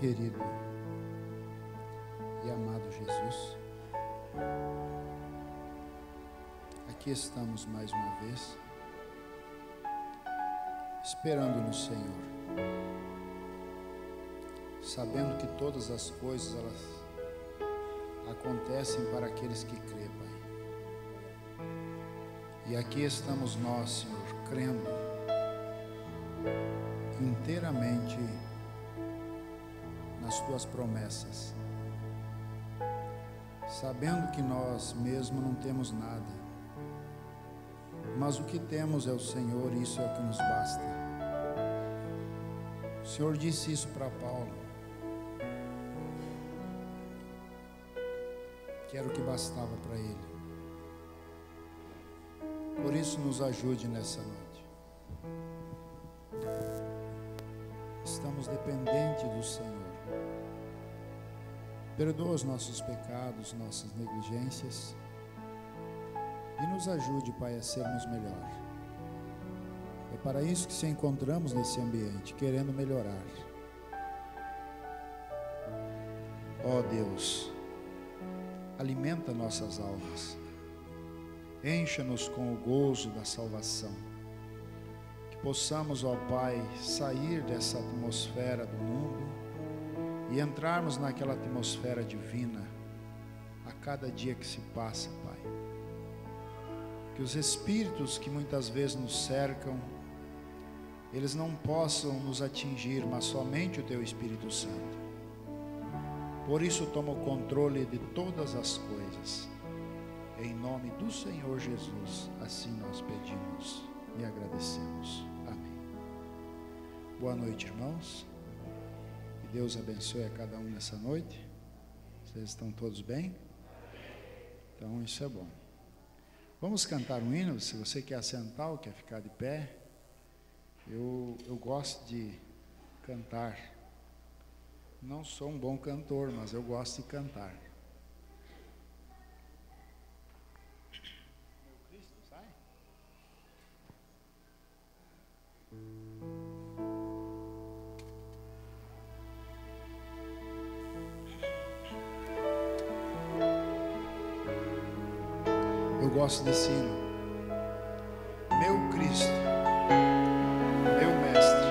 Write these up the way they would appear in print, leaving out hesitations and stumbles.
Querido e amado Jesus, aqui estamos mais uma vez, esperando no Senhor, sabendo que todas as coisas elas acontecem para aqueles que crêem, Pai. E aqui estamos nós, Senhor, crendo inteiramente nas tuas promessas, sabendo que nós mesmos não temos nada, mas o que temos é o Senhor, e isso é o que nos basta. O Senhor disse isso para Paulo, que era o que bastava para ele. Por isso nos ajude nessa noite. Estamos dependentes do Senhor. Perdoa os nossos pecados, nossas negligências, e nos ajude, Pai, a sermos melhor. É para isso que se encontramos nesse ambiente, querendo melhorar. Ó Deus, alimenta nossas almas, encha-nos com o gozo da salvação, que possamos, ó Pai, sair dessa atmosfera do mundo e entrarmos naquela atmosfera divina a cada dia que se passa, Pai. Que os espíritos que muitas vezes nos cercam, eles não possam nos atingir, mas somente o Teu Espírito Santo. Por isso toma o controle de todas as coisas. Em nome do Senhor Jesus, assim nós pedimos e agradecemos. Amém. Boa noite, irmãos. Deus abençoe a cada um nessa noite. Vocês estão todos bem? Então isso é bom. Vamos cantar um hino. Se você quer assentar ou quer ficar de pé, eu gosto de cantar. Não sou um bom cantor, mas eu gosto de cantar. Meu Cristo, sai. Eu gosto desse hino. Meu Cristo, meu Mestre.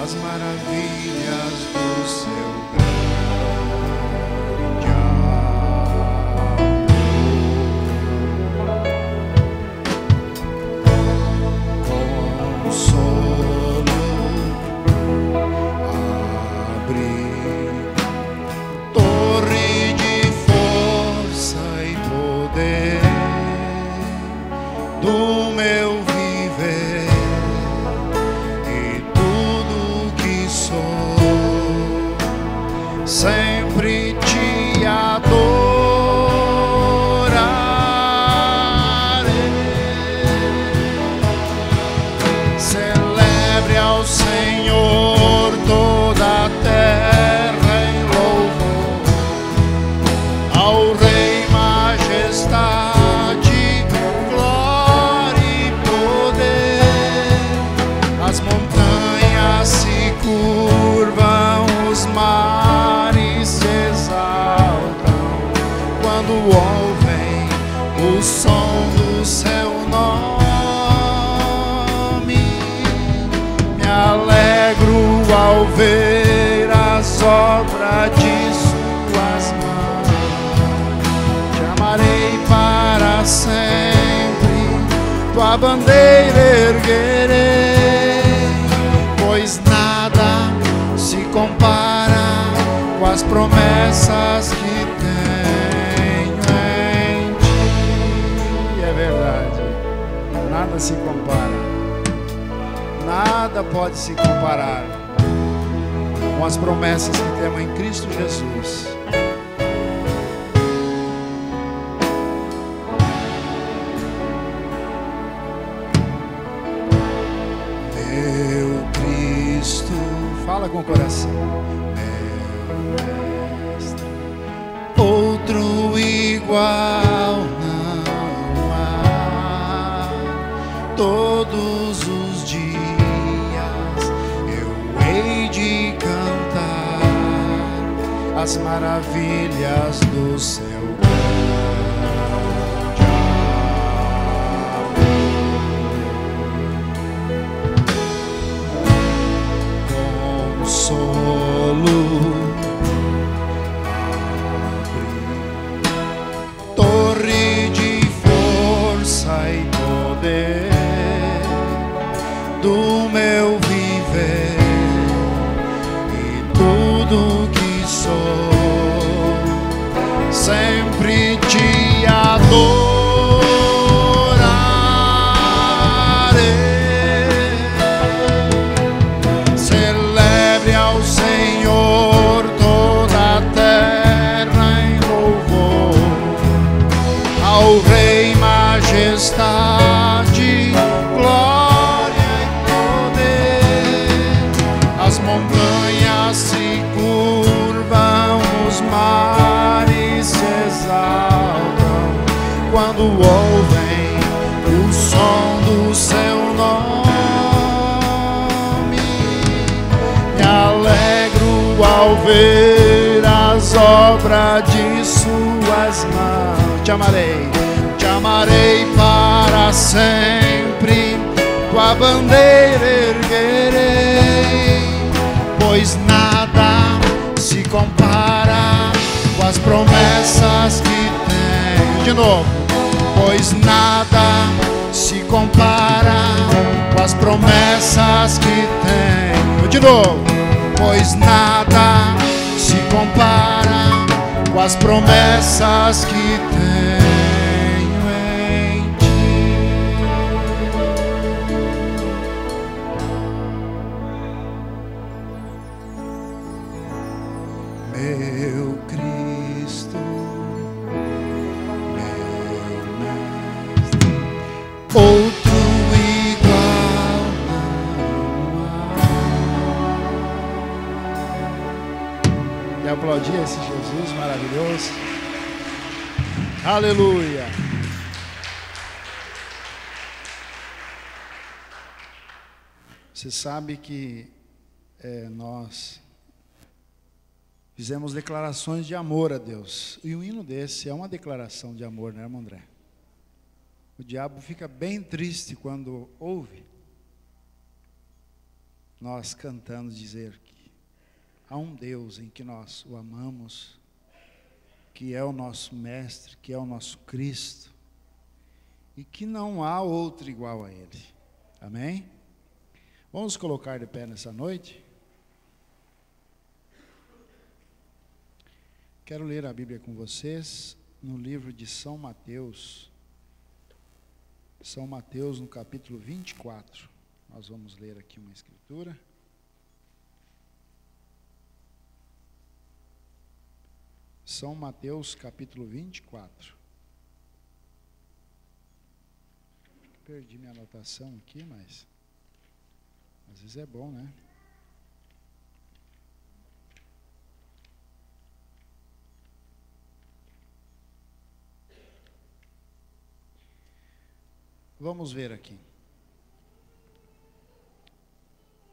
As maravilhas do seu grande amor, consolo, abrigo, torre de força e poder do meu viver. Sempre te adorarei. Celebre ao Senhor toda a terra em louvor, ao Rei majestade, glória e poder. As montanhas se curvam, os mares se exaltam quando ouvem o som do seu nome. Me alegro ao ver as obras de suas mãos. Te amarei para sempre, tua bandeira erguerei, pois nada se compara com as promessas que tem Nada se compara. Nada pode se comparar com as promessas que temos em Cristo Jesus. Meu Cristo, fala com o coração. Meu mestre, outro igual não há. Todos os dias eu hei de cantar as maravilhas do seu torre de força e poder do meu viver e tudo que sou, sempre te adorarei. Celebre ao Senhor toda a terra em louvor, ao Rei majestade, glória e poder. As montanhas se curvam, os mares se exaltam quando ouvem o som do seu nome. Me alegro ao ver as obras de suas mãos. Te amarei para sempre, tua bandeira erguerei, pois nada se compara com as promessas que tenho. De novo, pois nada se compara com as promessas que tenho. De novo, pois nada se compara com as promessas que tenho em ti. Meu Cristo, meu mestre, outro igual não há. E aplaudir esse Jesus maravilhoso. Aleluia. Você sabe que nós fizemos declarações de amor a Deus. E um hino desse é uma declaração de amor, né, irmão André? O diabo fica bem triste quando ouve nós cantando dizer que há um Deus em que nós o amamos, que é o nosso mestre, que é o nosso Cristo, e que não há outro igual a Ele. Amém? Vamos colocar de pé nessa noite? Quero ler a Bíblia com vocês no livro de São Mateus. São Mateus, no capítulo 24. Nós vamos ler aqui uma escritura. São Mateus, capítulo 24. Perdi minha anotação aqui, mas às vezes é bom, né? Vamos ver aqui.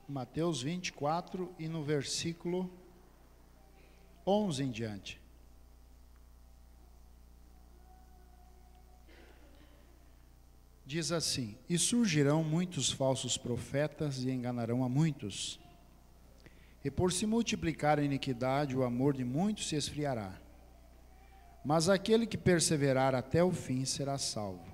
Mateus 24 e no versículo 11 em diante. Diz assim: e surgirão muitos falsos profetas e enganarão a muitos. E por se multiplicar a iniquidade, o amor de muitos se esfriará. Mas aquele que perseverar até o fim será salvo.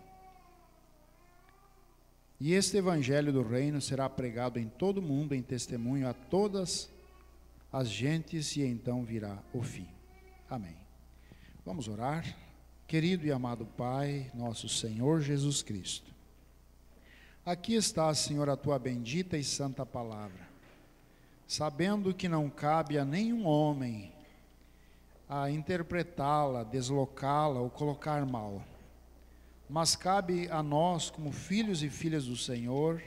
E este evangelho do reino será pregado em todo o mundo em testemunho a todas as gentes, e então virá o fim. Amém. Vamos orar. Querido e amado Pai, nosso Senhor Jesus Cristo, Aqui está, Senhor, a tua bendita e santa palavra, sabendo que não cabe a nenhum homem a interpretá-la, deslocá-la ou colocar mal, mas cabe a nós, como filhos e filhas do Senhor,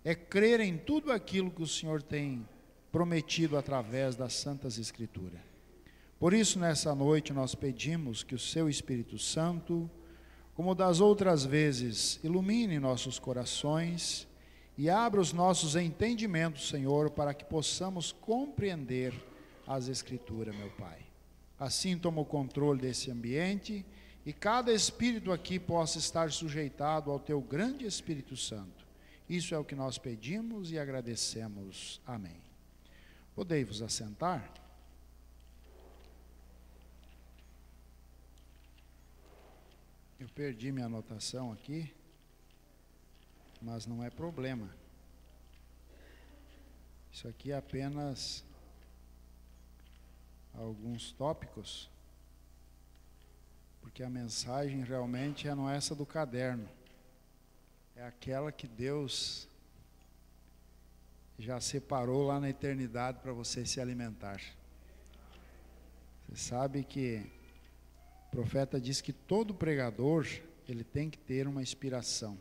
é crer em tudo aquilo que o Senhor tem prometido através das Santas Escrituras. Por isso, nessa noite, nós pedimos que o Seu Espírito Santo, como das outras vezes, ilumine nossos corações e abra os nossos entendimentos, Senhor, para que possamos compreender as Escrituras, meu Pai. Assim, toma o controle desse ambiente e cada espírito aqui possa estar sujeitado ao Teu grande Espírito Santo. Isso é o que nós pedimos e agradecemos. Amém. Podei-vos assentar? Eu perdi minha anotação aqui, mas não é problema. Isso aqui é apenas alguns tópicos, porque a mensagem realmente não é essa do caderno, é aquela que Deus já separou lá na eternidade para você se alimentar. Você sabe que o profeta diz que todo pregador, ele tem que ter uma inspiração.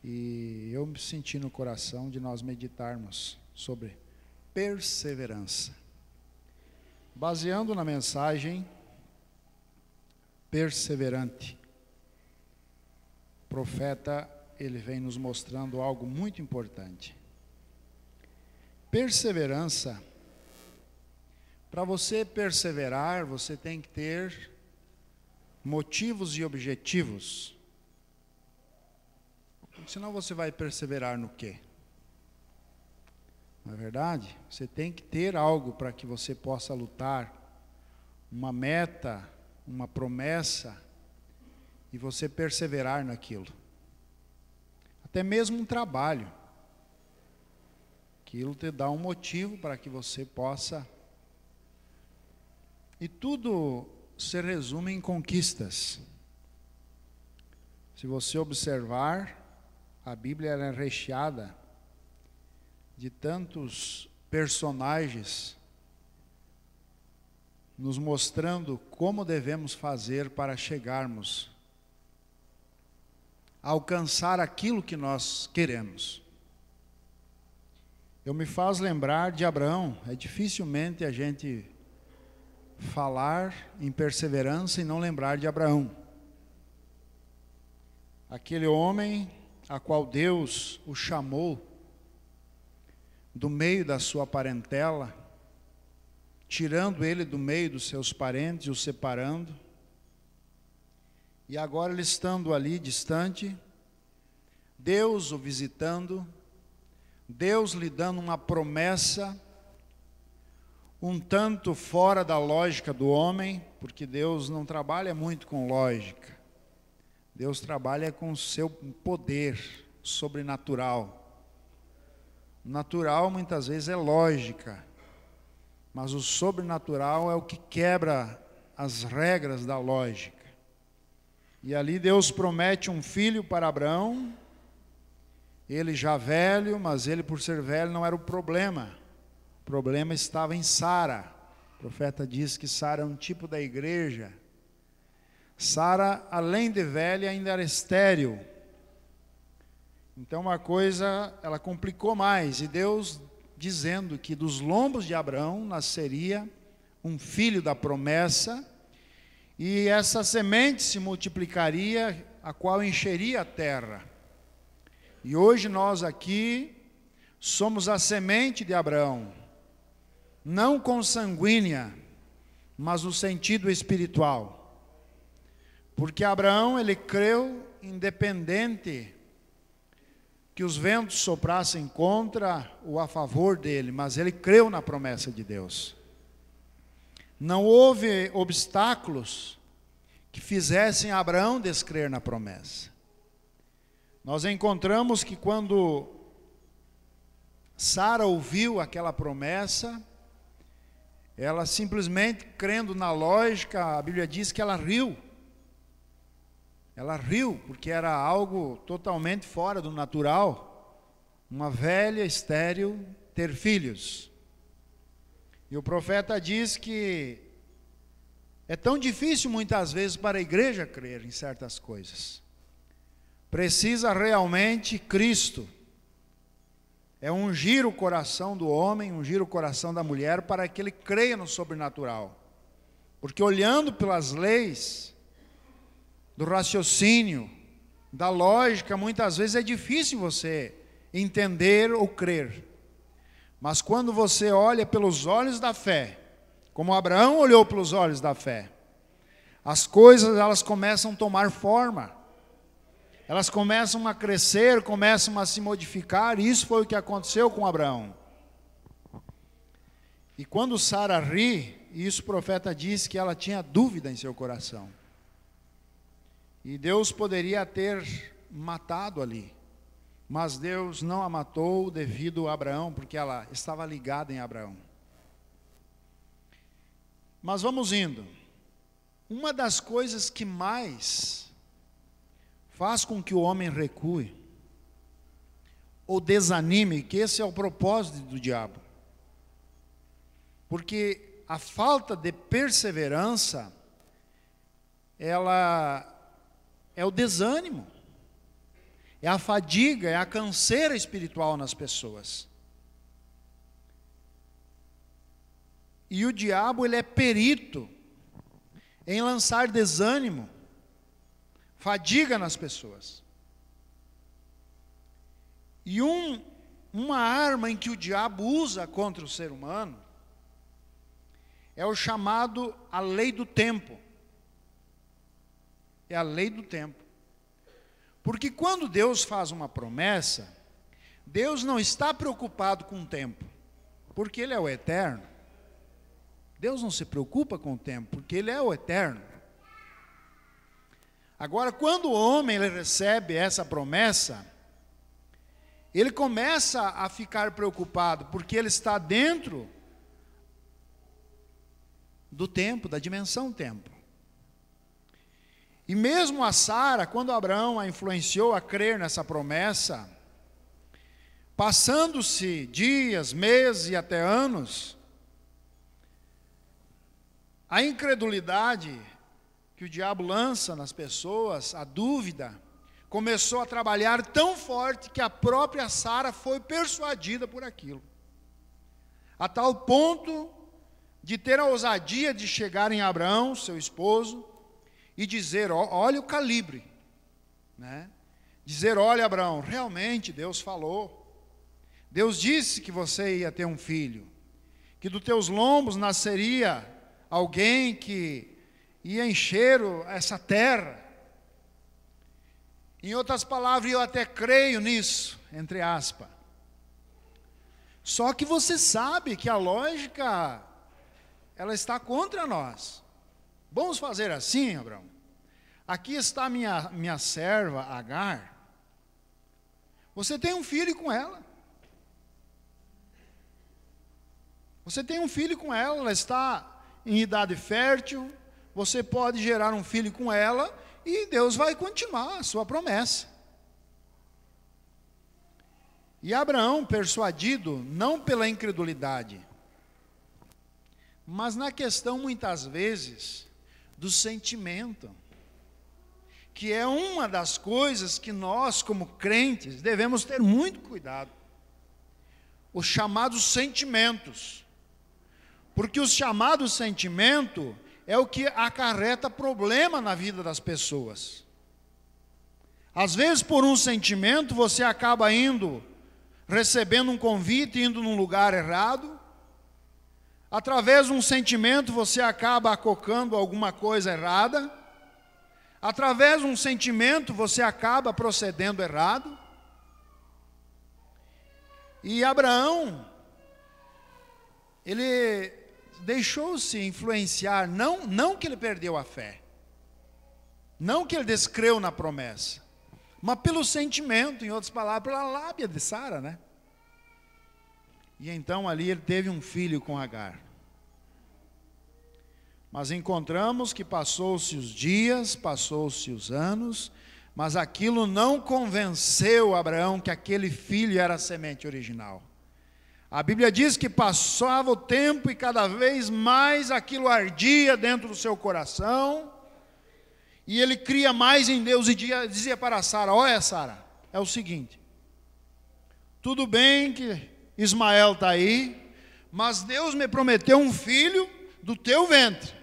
E eu me senti no coração de nós meditarmos sobre perseverança. Baseando na mensagem perseverante, o profeta, ele vem nos mostrando algo muito importante. Perseverança, para você perseverar, você tem que ter motivos e objetivos. Senão você vai perseverar no quê? Não é verdade? Você tem que ter algo para que você possa lutar, uma meta, uma promessa, e você perseverar naquilo. Até mesmo um trabalho. Aquilo te dá um motivo para que você possa. E tudo se resume em conquistas. Se você observar, a Bíblia é recheada de tantos personagens nos mostrando como devemos fazer para chegarmos a alcançar aquilo que nós queremos. Eu me faz lembrar de Abraão. É dificilmente a gente falar em perseverança e não lembrar de Abraão. Aquele homem a qual Deus o chamou do meio da sua parentela, tirando ele do meio dos seus parentes, o separando, e agora ele estando ali distante, Deus o visitando, Deus lhe dando uma promessa, um tanto fora da lógica do homem, porque Deus não trabalha muito com lógica, Deus trabalha com o seu poder sobrenatural. Natural muitas vezes é lógica, mas o sobrenatural é o que quebra as regras da lógica. E ali Deus promete um filho para Abraão, ele já velho, mas ele por ser velho não era o problema estava em Sara. O profeta diz que Sara é um tipo da igreja. Sara, além de velha, ainda era estéril. Então uma coisa, ela complicou mais, e Deus dizendo que dos lombos de Abraão nasceria um filho da promessa, e essa semente se multiplicaria, a qual encheria a terra. E hoje nós aqui somos a semente de Abraão, não consanguínea, mas no sentido espiritual. Porque Abraão, ele creu independente que os ventos soprassem contra ou a favor dele, mas ele creu na promessa de Deus. Não houve obstáculos que fizessem Abraão descrer na promessa. Nós encontramos que quando Sara ouviu aquela promessa, ela simplesmente crendo na lógica, a Bíblia diz que ela riu. Ela riu, porque era algo totalmente fora do natural, uma velha estéril ter filhos. E o profeta diz que é tão difícil muitas vezes para a igreja crer em certas coisas. Precisa realmente Cristo. É ungir o coração do homem, ungir o coração da mulher, para que ele creia no sobrenatural. Porque olhando pelas leis do raciocínio, da lógica, muitas vezes é difícil você entender ou crer. Mas quando você olha pelos olhos da fé, como Abraão olhou pelos olhos da fé, as coisas elas começam a tomar forma. Elas começam a crescer, começam a se modificar, e isso foi o que aconteceu com Abraão. E quando Sara ri, isso o profeta diz que ela tinha dúvida em seu coração. E Deus poderia ter matado ali. Mas Deus não a matou devido a Abraão, porque ela estava ligada em Abraão. Mas vamos indo. Uma das coisas que mais faz com que o homem recue, ou desanime, que esse é o propósito do diabo. Porque a falta de perseverança, ela é o desânimo. É a fadiga, é a canseira espiritual nas pessoas. E o diabo, ele é perito em lançar desânimo, fadiga nas pessoas. E uma arma em que o diabo usa contra o ser humano é o chamado a lei do tempo. É a lei do tempo. Porque quando Deus faz uma promessa, Deus não está preocupado com o tempo, porque Ele é o eterno. Deus não se preocupa com o tempo, porque Ele é o eterno. Agora, quando o homem ele recebe essa promessa, ele começa a ficar preocupado, porque ele está dentro do tempo, da dimensão tempo. E mesmo a Sara, quando Abraão a influenciou a crer nessa promessa, passando-se dias, meses e até anos, a incredulidade que o diabo lança nas pessoas, a dúvida, começou a trabalhar tão forte que a própria Sara foi persuadida por aquilo. A tal ponto de ter a ousadia de chegar em Abraão, seu esposo, e dizer, olha o calibre, né? Dizer, olha Abraão, realmente Deus falou, Deus disse que você ia ter um filho, que dos teus lombos nasceria alguém que ia encher essa terra. Em outras palavras, eu até creio nisso, entre aspas. Só que você sabe que a lógica, ela está contra nós. Vamos fazer assim, Abraão. Aqui está minha serva, Agar. Você tem um filho com ela. Você tem um filho com ela, ela está em idade fértil. Você pode gerar um filho com ela e Deus vai continuar a sua promessa. E Abraão, persuadido, não pela incredulidade, mas na questão, muitas vezes, do sentimento, que é uma das coisas que nós, como crentes, devemos ter muito cuidado. Os chamados sentimentos. Porque os chamados sentimentos é o que acarreta problema na vida das pessoas. Às vezes, por um sentimento, você acaba recebendo um convite, indo num lugar errado. Através de um sentimento, você acaba acocando alguma coisa errada. Através de um sentimento, você acaba procedendo errado. E Abraão, ele deixou-se influenciar, não que ele perdeu a fé, não que ele descreu na promessa, mas pelo sentimento, em outras palavras, pela lábia de Sara, né? E então ali ele teve um filho com Agar. Mas encontramos que passou-se os dias, passou-se os anos, mas aquilo não convenceu Abraão que aquele filho era a semente original. A Bíblia diz que passava o tempo e cada vez mais aquilo ardia dentro do seu coração, e ele cria mais em Deus e dizia para Sara: olha, Sara, é o seguinte, tudo bem que Ismael está aí, mas Deus me prometeu um filho do teu ventre.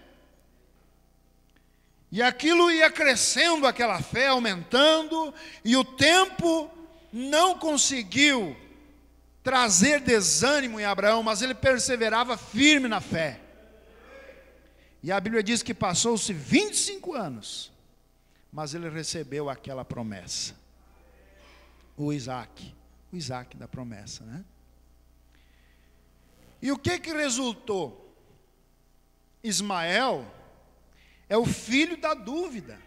E aquilo ia crescendo, aquela fé aumentando, e o tempo não conseguiu trazer desânimo em Abraão, mas ele perseverava firme na fé. E a Bíblia diz que passou-se 25 anos, mas ele recebeu aquela promessa. O Isaac da promessa, né? E o que resultou? Ismael é o filho da dúvida,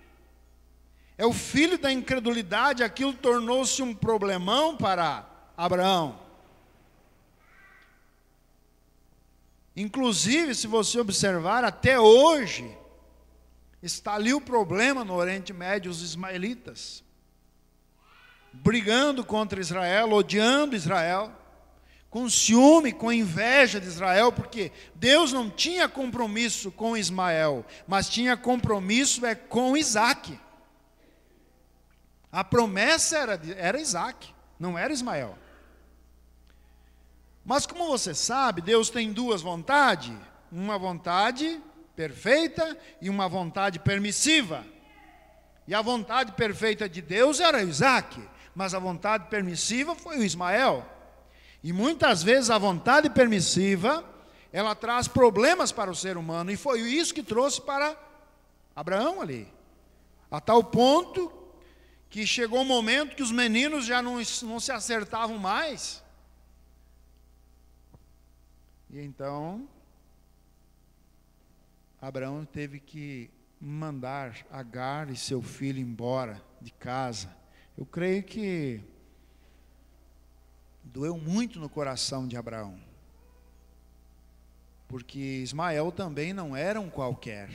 é o filho da incredulidade. Aquilo tornou-se um problemão para Abraão. Inclusive, se você observar, até hoje, está ali o problema no Oriente Médio, os ismaelitas, brigando contra Israel, odiando Israel, com ciúme, com inveja de Israel, porque Deus não tinha compromisso com Ismael, mas tinha compromisso com Isaac. A promessa era Isaac, não era Ismael. Mas como você sabe, Deus tem duas vontades, uma vontade perfeita e uma vontade permissiva. E a vontade perfeita de Deus era Isaac, mas a vontade permissiva foi o Ismael. E muitas vezes a vontade permissiva, ela traz problemas para o ser humano, e foi isso que trouxe para Abraão ali. A tal ponto que chegou um momento que os meninos já não se acertavam mais. E então, Abraão teve que mandar Agar e seu filho embora de casa. Eu creio que doeu muito no coração de Abraão, porque Ismael também não era um qualquer,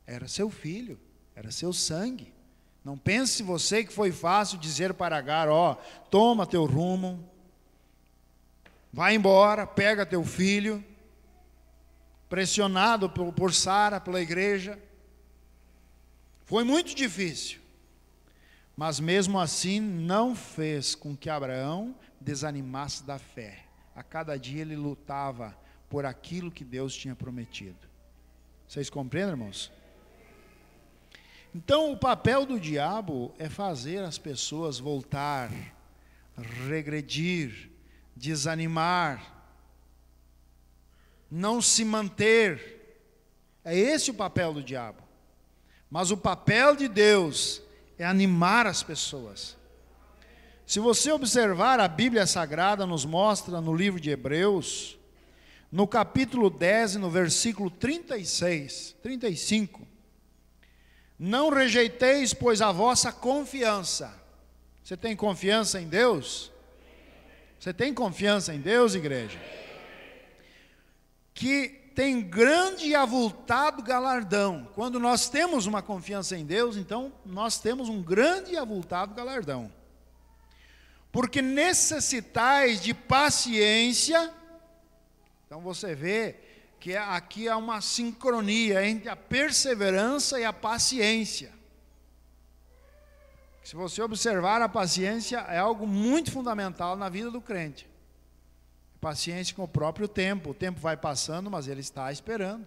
era seu filho, era seu sangue. Não pense você que foi fácil dizer para Agar: ó, toma teu rumo, vai embora, pega teu filho, pressionado por Sara, pela igreja. Foi muito difícil, mas mesmo assim não fez com que Abraão desanimasse da fé. A cada dia ele lutava por aquilo que Deus tinha prometido. Vocês compreendem, irmãos? Então o papel do diabo é fazer as pessoas voltar, regredir, desanimar, não se manter. É esse o papel do diabo. Mas o papel de Deus é animar as pessoas. Se você observar, a Bíblia Sagrada nos mostra no livro de Hebreus, no capítulo 10 e no versículo 35, não rejeiteis, pois, a vossa confiança. Você tem confiança em Deus? Você tem confiança em Deus, igreja? Que tem grande e avultado galardão. Quando nós temos uma confiança em Deus, então nós temos um grande e avultado galardão. Porque necessitais de paciência. Então você vê que aqui há uma sincronia entre a perseverança e a paciência. Se você observar, a paciência é algo muito fundamental na vida do crente. Paciência com o próprio tempo. O tempo vai passando, mas ele está esperando.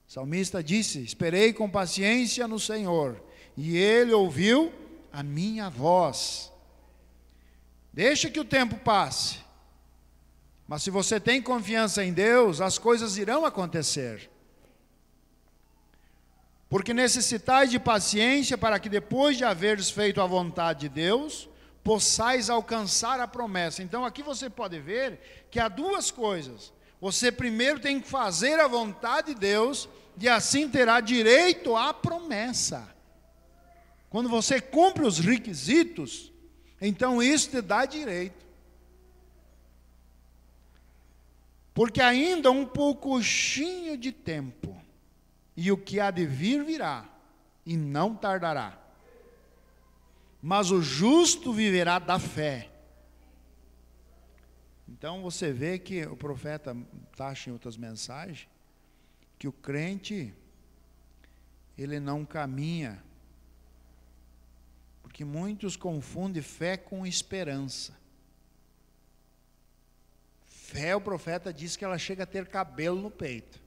O salmista disse: esperei com paciência no Senhor, e ele ouviu a minha voz. Deixa que o tempo passe, mas se você tem confiança em Deus, as coisas irão acontecer. Porque necessitais de paciência, para que depois de haveres feito a vontade de Deus, possais alcançar a promessa. Então aqui você pode ver que há duas coisas. Você primeiro tem que fazer a vontade de Deus, e assim terá direito à promessa. Quando você cumpre os requisitos, então isso te dá direito. Porque ainda um pouquinho de tempo, e o que há de vir virá, e não tardará. Mas o justo viverá da fé. Então você vê que o profeta taxa em outras mensagens que o crente, ele não caminha, porque muitos confundem fé com esperança. Fé, o profeta diz que ela chega a ter cabelo no peito.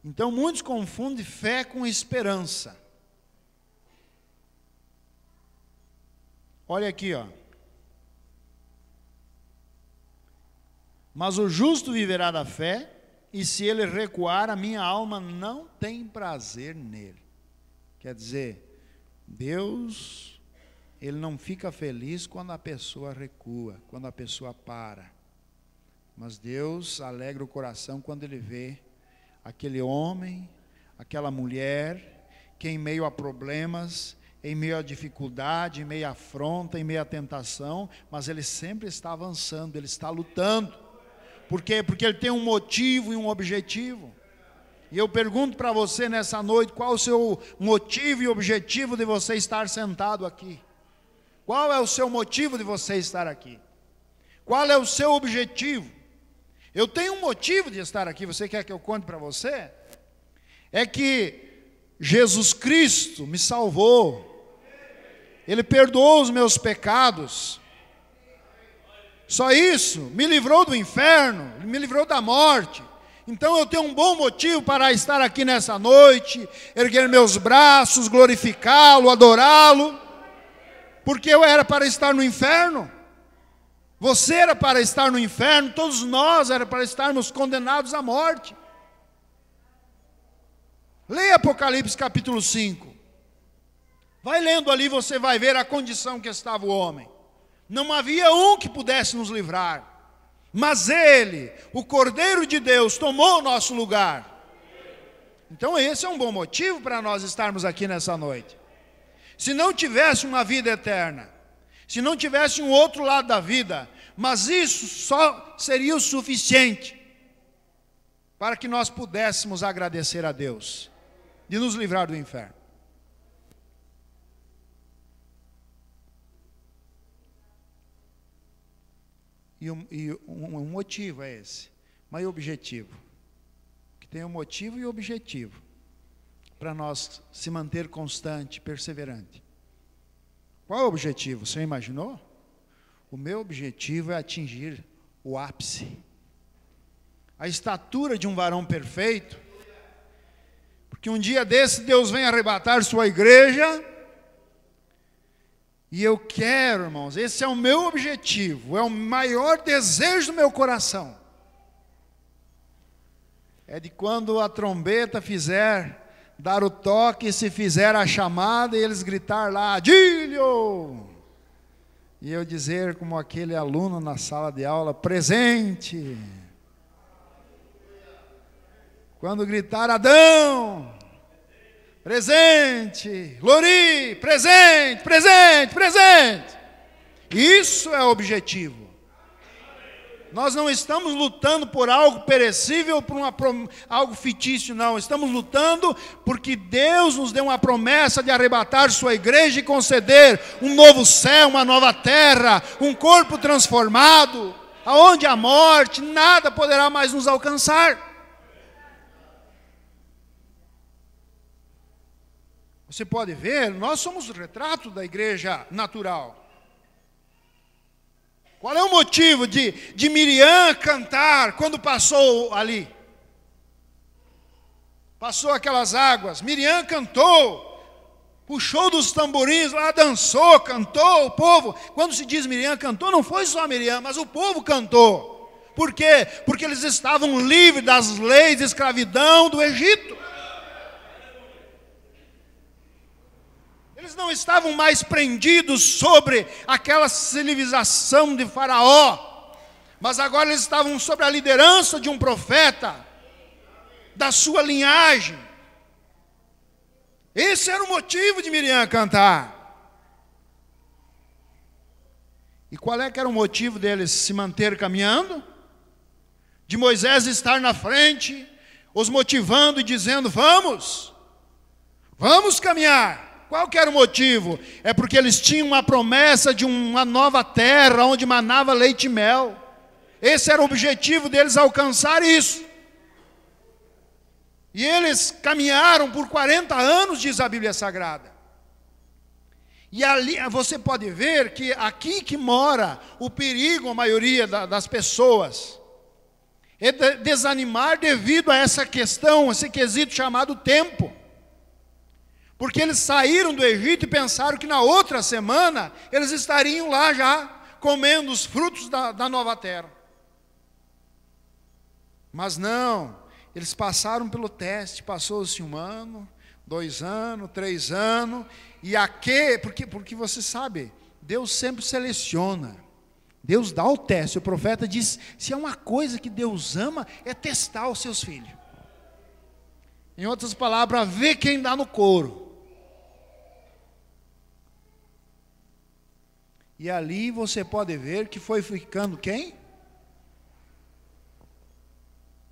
Então muitos confundem fé com esperança. Olha aqui, ó. Mas o justo viverá da fé, e se ele recuar, a minha alma não tem prazer nele. Quer dizer, Deus, ele não fica feliz quando a pessoa recua, quando a pessoa para. Mas Deus alegra o coração quando ele vê aquele homem, aquela mulher, que em meio a problemas, em meio à dificuldade, em meio à afronta, em meio à tentação, mas ele sempre está avançando, ele está lutando. Por quê? Porque ele tem um motivo e um objetivo. E eu pergunto para você nessa noite, qual o seu motivo e objetivo de você estar sentado aqui? Qual é o seu motivo de você estar aqui? Qual é o seu objetivo? Eu tenho um motivo de estar aqui, você quer que eu conte para você? É que Jesus Cristo me salvou, Ele perdoou os meus pecados, só isso, me livrou do inferno, me livrou da morte. Então eu tenho um bom motivo para estar aqui nessa noite, erguer meus braços, glorificá-lo, adorá-lo, porque eu era para estar no inferno. Você era para estar no inferno, todos nós era para estarmos condenados à morte. Leia Apocalipse capítulo 5. Vai lendo ali, você vai ver a condição que estava o homem. Não havia um que pudesse nos livrar, mas ele, o Cordeiro de Deus, tomou o nosso lugar. Então esse é um bom motivo para nós estarmos aqui nessa noite. Se não tivesse uma vida eterna, se não tivesse um outro lado da vida, mas isso só seria o suficiente para que nós pudéssemos agradecer a Deus, de nos livrar do inferno. E um motivo é esse, mas e objetivo? Que tem um motivo e objetivo para nós se manter constante, perseverante. Qual é o objetivo? Você imaginou? O meu objetivo é atingir o ápice, a estatura de um varão perfeito, porque um dia desse Deus vem arrebatar sua igreja, e eu quero, irmãos, esse é o meu objetivo, é o maior desejo do meu coração, é de quando a trombeta fizer dar o toque, se fizer a chamada, e eles gritar lá, Adílio! E eu dizer como aquele aluno na sala de aula, presente. Quando gritar Adão, presente. Lori, presente, presente, presente. Isso é o objetivo. Nós não estamos lutando por algo perecível, por algo fictício, não. Estamos lutando porque Deus nos deu uma promessa de arrebatar sua igreja e conceder um novo céu, uma nova terra, um corpo transformado, aonde a morte, nada poderá mais nos alcançar. Você pode ver, nós somos o retrato da igreja natural. Qual é o motivo de Miriam cantar quando passou ali? Passou aquelas águas, Miriam cantou, puxou dos tamborins lá, dançou, cantou, o povo. Quando se diz Miriam cantou, não foi só Miriam, mas o povo cantou. Por quê? Porque eles estavam livres das leis de escravidão do Egito. Eles não estavam mais prendidos sobre aquela civilização de Faraó, mas agora eles estavam sob a liderança de um profeta, da sua linhagem. Esse era o motivo de Miriam cantar. E qual é que era o motivo deles se manter caminhando? de Moisés estar na frente, os motivando e dizendo: vamos caminhar. Qual que era o motivo? É porque eles tinham uma promessa de uma nova terra, onde manava leite e mel. Esse era o objetivo deles, alcançar isso. E eles caminharam por 40 anos, diz a Bíblia Sagrada. E ali você pode ver que aqui que mora o perigo, a maioria das pessoas, é desanimar devido a essa questão, esse quesito chamado tempo. Porque eles saíram do Egito e pensaram que na outra semana eles estariam lá já, comendo os frutos da nova terra. Mas não, eles passaram pelo teste, passou-se 1 ano, 2 anos, 3 anos, e aqui, porque você sabe, Deus sempre seleciona, Deus dá o teste. O profeta diz: se é uma coisa que Deus ama, é testar os seus filhos. Em outras palavras, ver quem dá no couro. E ali você pode ver que foi ficando quem?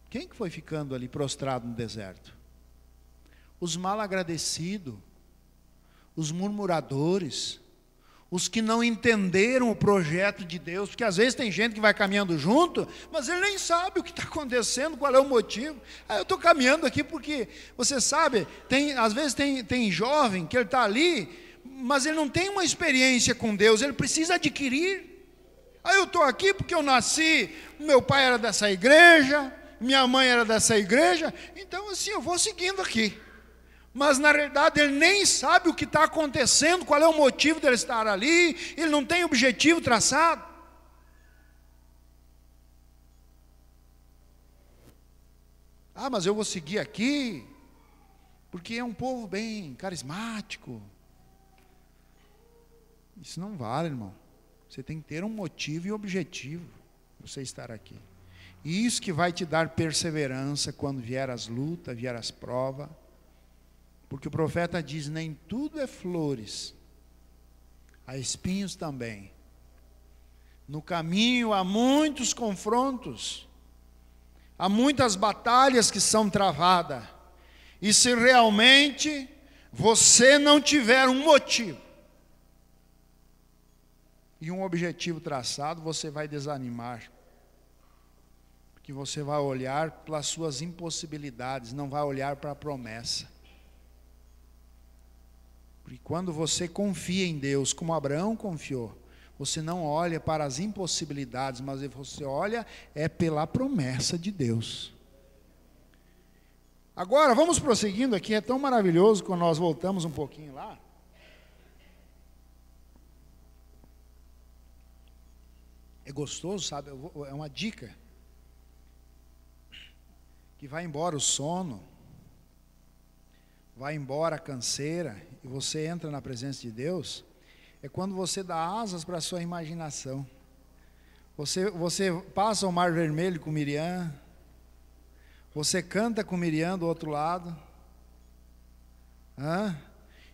Quem que foi ficando ali prostrado no deserto? Os malagradecidos, os murmuradores, os que não entenderam o projeto de Deus, porque às vezes tem gente que vai caminhando junto, mas ele nem sabe o que está acontecendo, qual é o motivo. Eu estou caminhando aqui porque, você sabe, às vezes tem jovem que ele está ali, mas ele não tem uma experiência com Deus, ele precisa adquirir. Eu estou aqui porque eu nasci, meu pai era dessa igreja, minha mãe era dessa igreja, então assim, eu vou seguindo aqui. Mas na realidade ele nem sabe o que está acontecendo, qual é o motivo dele estar ali, ele não tem objetivo traçado. Mas eu vou seguir aqui, porque é um povo bem carismático. Isso não vale, irmão. Você tem que ter um motivo e objetivo para você estar aqui. E isso que vai te dar perseverança quando vier as lutas, vier as provas. Porque o profeta diz: nem tudo é flores, há espinhos também. No caminho há muitos confrontos, há muitas batalhas que são travadas. E se realmente você não tiver um motivo e um objetivo traçado, você vai desanimar. Porque você vai olhar pelas suas impossibilidades, não vai olhar para a promessa. Porque quando você confia em Deus, como Abraão confiou, você não olha para as impossibilidades, mas você olha pela promessa de Deus. Agora, vamos prosseguindo aqui, é tão maravilhoso quando nós voltamos um pouquinho lá. É gostoso, sabe? É uma dica. Que vai embora o sono, vai embora a canseira, e você entra na presença de Deus, é quando você dá asas para a sua imaginação. Você passa o Mar Vermelho com Miriam, você canta com Miriam do outro lado,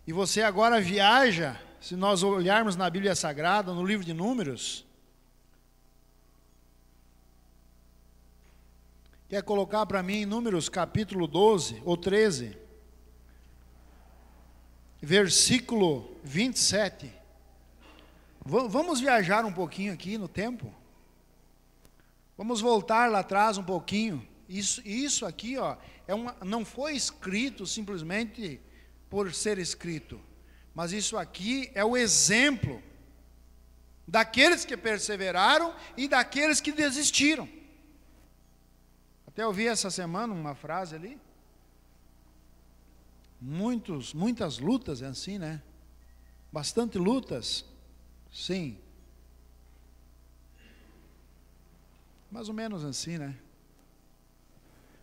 e você agora viaja, se nós olharmos na Bíblia Sagrada, no livro de Números. Quer colocar para mim em Números capítulo 12 ou 13, versículo 27. Vamos viajar um pouquinho aqui no tempo. Vamos voltar lá atrás um pouquinho. Isso aqui, não foi escrito simplesmente por ser escrito, mas isso aqui é o exemplo daqueles que perseveraram e daqueles que desistiram. Até eu vi essa semana uma frase ali. Muitas lutas, é assim, né? Bastante lutas, sim. Mais ou menos assim, né?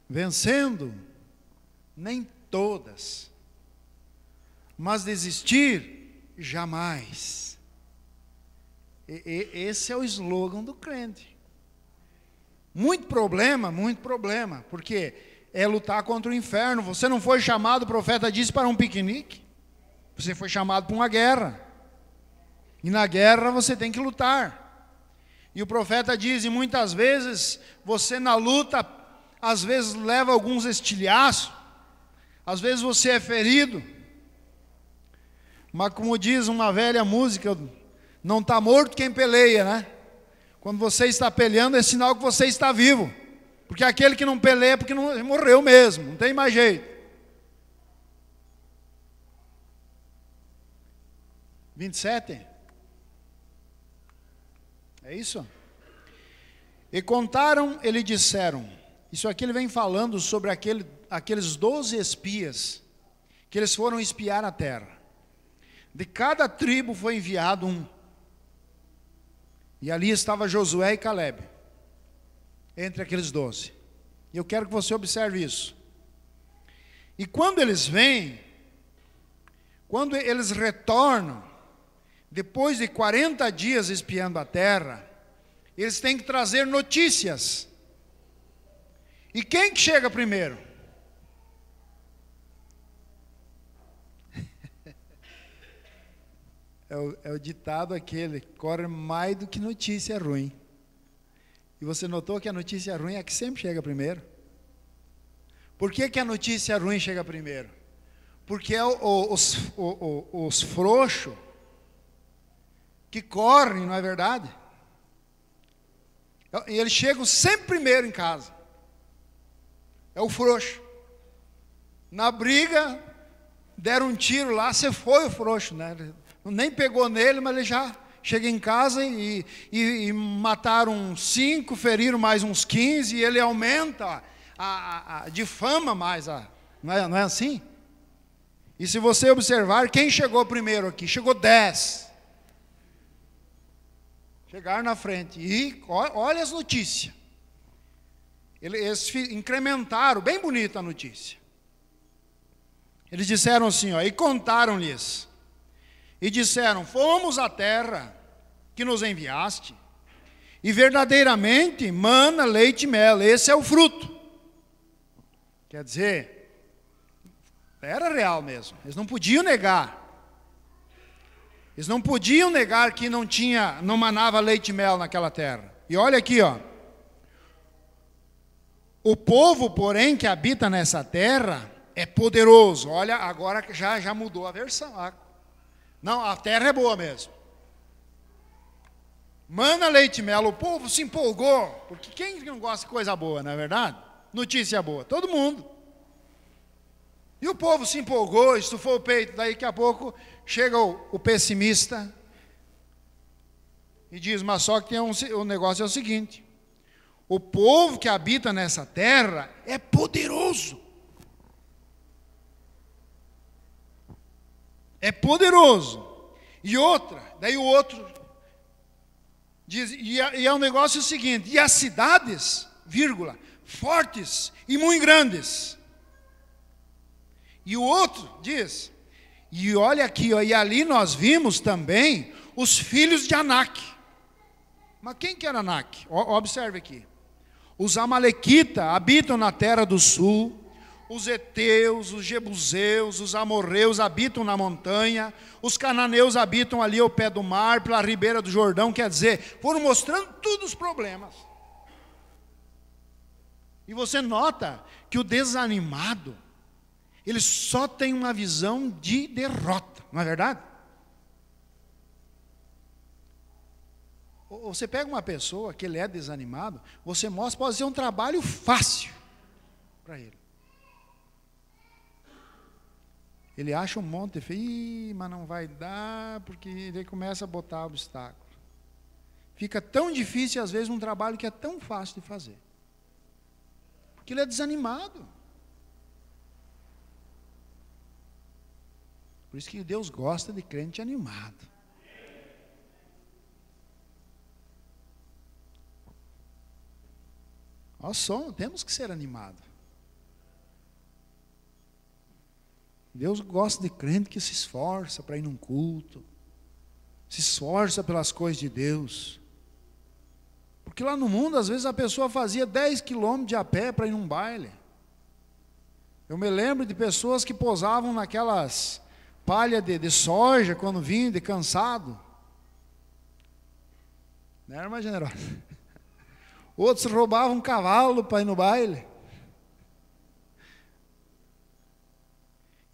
Vencendo, nem todas. Mas desistir, jamais. Esse é o slogan do crente. Muito problema, porque é lutar contra o inferno. Você não foi chamado, o profeta disse, para um piquenique. Você foi chamado para uma guerra. E na guerra você tem que lutar. E o profeta diz, e muitas vezes você na luta, às vezes leva alguns estilhaços, às vezes você é ferido, mas como diz uma velha música, não está morto quem peleia, né? Quando você está peleando é sinal que você está vivo, porque aquele que não peleia é porque não morreu mesmo, não tem mais jeito. 27. É isso? E contaram, e lhe disseram, isso aqui ele vem falando sobre aqueles 12 espias, que eles foram espiar a terra. De cada tribo foi enviado um. E ali estava Josué e Calebe, entre aqueles 12. E eu quero que você observe isso. E quando eles vêm, quando eles retornam, depois de 40 dias espiando a terra, eles têm que trazer notícias. E quem que chega primeiro? É o ditado aquele, corre mais do que notícia ruim. E você notou que a notícia ruim é a que sempre chega primeiro? Por que a notícia ruim chega primeiro? Porque é os frouxos que correm, não é verdade? E eles chegam sempre primeiro em casa. É o frouxo. Na briga, deram um tiro lá, você foi o frouxo, né? Nem pegou nele, mas ele já chega em casa e mataram 5, feriram mais uns 15, e ele aumenta, difama mais. Não é assim? E se você observar, quem chegou primeiro aqui? Chegou 10. Chegaram na frente. E olha as notícias. Eles incrementaram, bem bonita a notícia. Eles disseram assim, e contaram-lhes. E disseram, fomos à terra que nos enviaste, e verdadeiramente mana leite e mel, esse é o fruto. Quer dizer, era real mesmo, eles não podiam negar. Eles não podiam negar que não manava leite e mel naquela terra. E olha aqui, o povo, porém, que habita nessa terra, é poderoso. Olha, agora já mudou a versão. Não, a terra é boa mesmo. Mana leite e mel, o povo se empolgou, porque quem não gosta de coisa boa, não é verdade? Notícia boa, todo mundo. E o povo se empolgou, estufou o peito, daí daqui a pouco chega o pessimista e diz, mas só que o negócio é o seguinte, o povo que habita nessa terra é poderoso. É poderoso. E outra, daí o outro diz, e é um negócio seguinte, e as cidades, vírgula, fortes e muito grandes. E o outro diz, e olha aqui, e ali nós vimos também os filhos de Anak. Mas quem que era Anak? Observe aqui. Os amalequitas habitam na terra do sul, os heteus, os jebuseus, os amorreus habitam na montanha, os cananeus habitam ali ao pé do mar, pela ribeira do Jordão, quer dizer, foram mostrando todos os problemas. E você nota que o desanimado, ele só tem uma visão de derrota, não é verdade? Você pega uma pessoa que ele é desanimado, você mostra, pode ser um trabalho fácil para ele. Ele acha um monte de mas não vai dar, porque ele começa a botar obstáculo. Fica tão difícil, às vezes, um trabalho que é tão fácil de fazer. Porque ele é desanimado. Por isso que Deus gosta de crente animado. Nós temos que ser animados. Deus gosta de crente que se esforça para ir num culto, se esforça pelas coisas de Deus. Porque lá no mundo, às vezes, a pessoa fazia 10 quilômetros de a pé para ir num baile. Eu me lembro de pessoas que posavam naquelas palhas de soja, quando vinham de cansado. Não era mais generosa. Outros roubavam um cavalo para ir no baile.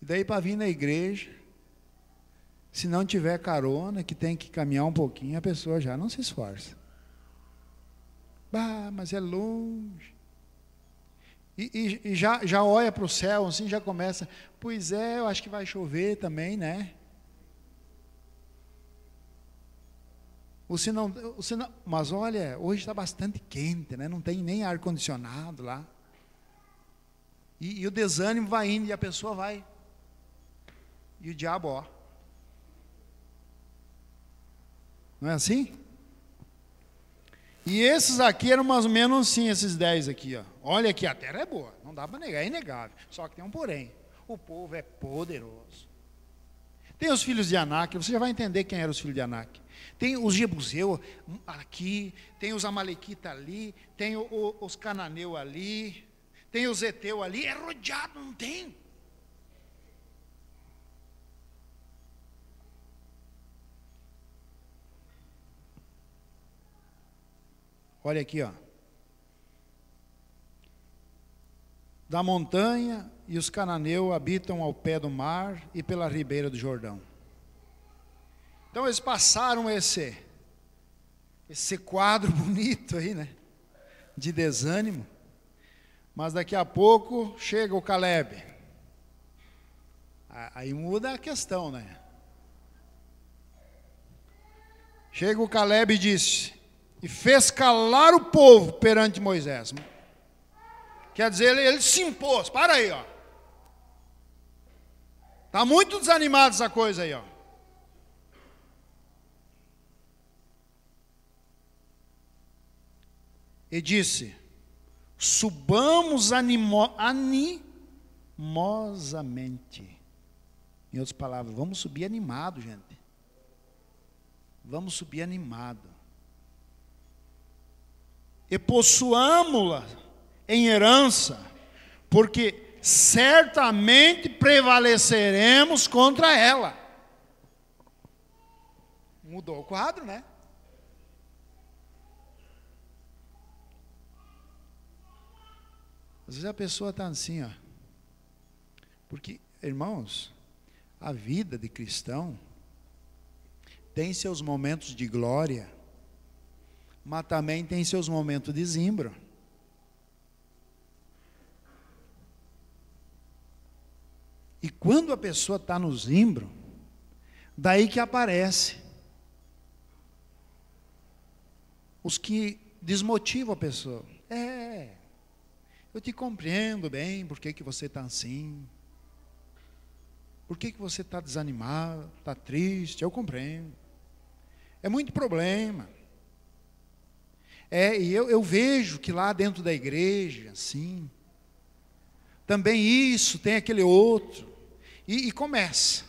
E daí para vir na igreja, se não tiver carona, que tem que caminhar um pouquinho, a pessoa já não se esforça. Bah, mas é longe. E já olha para o céu, assim, já começa, pois é, eu acho que vai chover também, né? Mas olha, hoje está bastante quente, né? Não tem nem ar-condicionado lá. E o desânimo vai indo, e a pessoa vai. E o diabo, ó. Não é assim? E esses aqui eram mais ou menos assim, esses 10 aqui, ó. Olha aqui, a terra é boa, não dá para negar, é inegável. Só que tem um porém, o povo é poderoso. Tem os filhos de Anak, você já vai entender quem eram os filhos de Anak. Tem os Jebuseus aqui, tem os Amalequitas ali, tem os Cananeus ali, tem os Heteu ali, é rodeado, não tem. Olha aqui, ó. Da montanha, e os cananeus habitam ao pé do mar e pela ribeira do Jordão. Então eles passaram esse quadro bonito aí, né? De desânimo. Mas daqui a pouco chega o Caleb. Aí muda a questão, né? Chega o Caleb e disse, e fez calar o povo perante Moisés. Quer dizer, ele se impôs. Para aí, ó. Está muito desanimado essa coisa aí, ó. E disse, subamos animosamente. Em outras palavras, vamos subir animado, gente. Vamos subir animado. E possuamos-la em herança, porque certamente prevaleceremos contra ela. Mudou o quadro, né? Às vezes a pessoa está assim, ó. Porque, irmãos, a vida de cristão tem seus momentos de glória, mas também tem seus momentos de zimbro. E quando a pessoa está no zimbro, daí que aparece os que desmotivam a pessoa. Eu te compreendo bem, por que você está assim? Por que você está desanimado, está triste? Eu compreendo. É muito problema. E eu vejo que lá dentro da igreja, assim, também isso, tem aquele outro. E começa.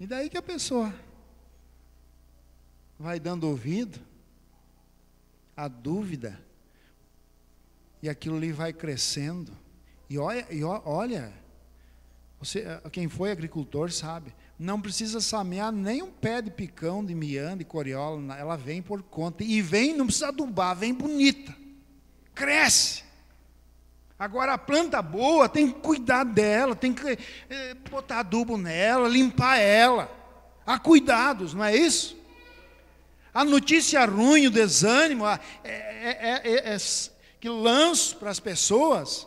E daí que a pessoa vai dando ouvido à dúvida, e aquilo ali vai crescendo. E olha, quem foi agricultor sabe, não precisa semear nem um pé de picão, de miã, de coriola, ela vem por conta. E vem, não precisa adubar, vem bonita, cresce. Agora a planta boa, tem que cuidar dela, tem que botar adubo nela, limpar ela. Há cuidados, não é isso? A notícia ruim, o desânimo, que lanço para as pessoas,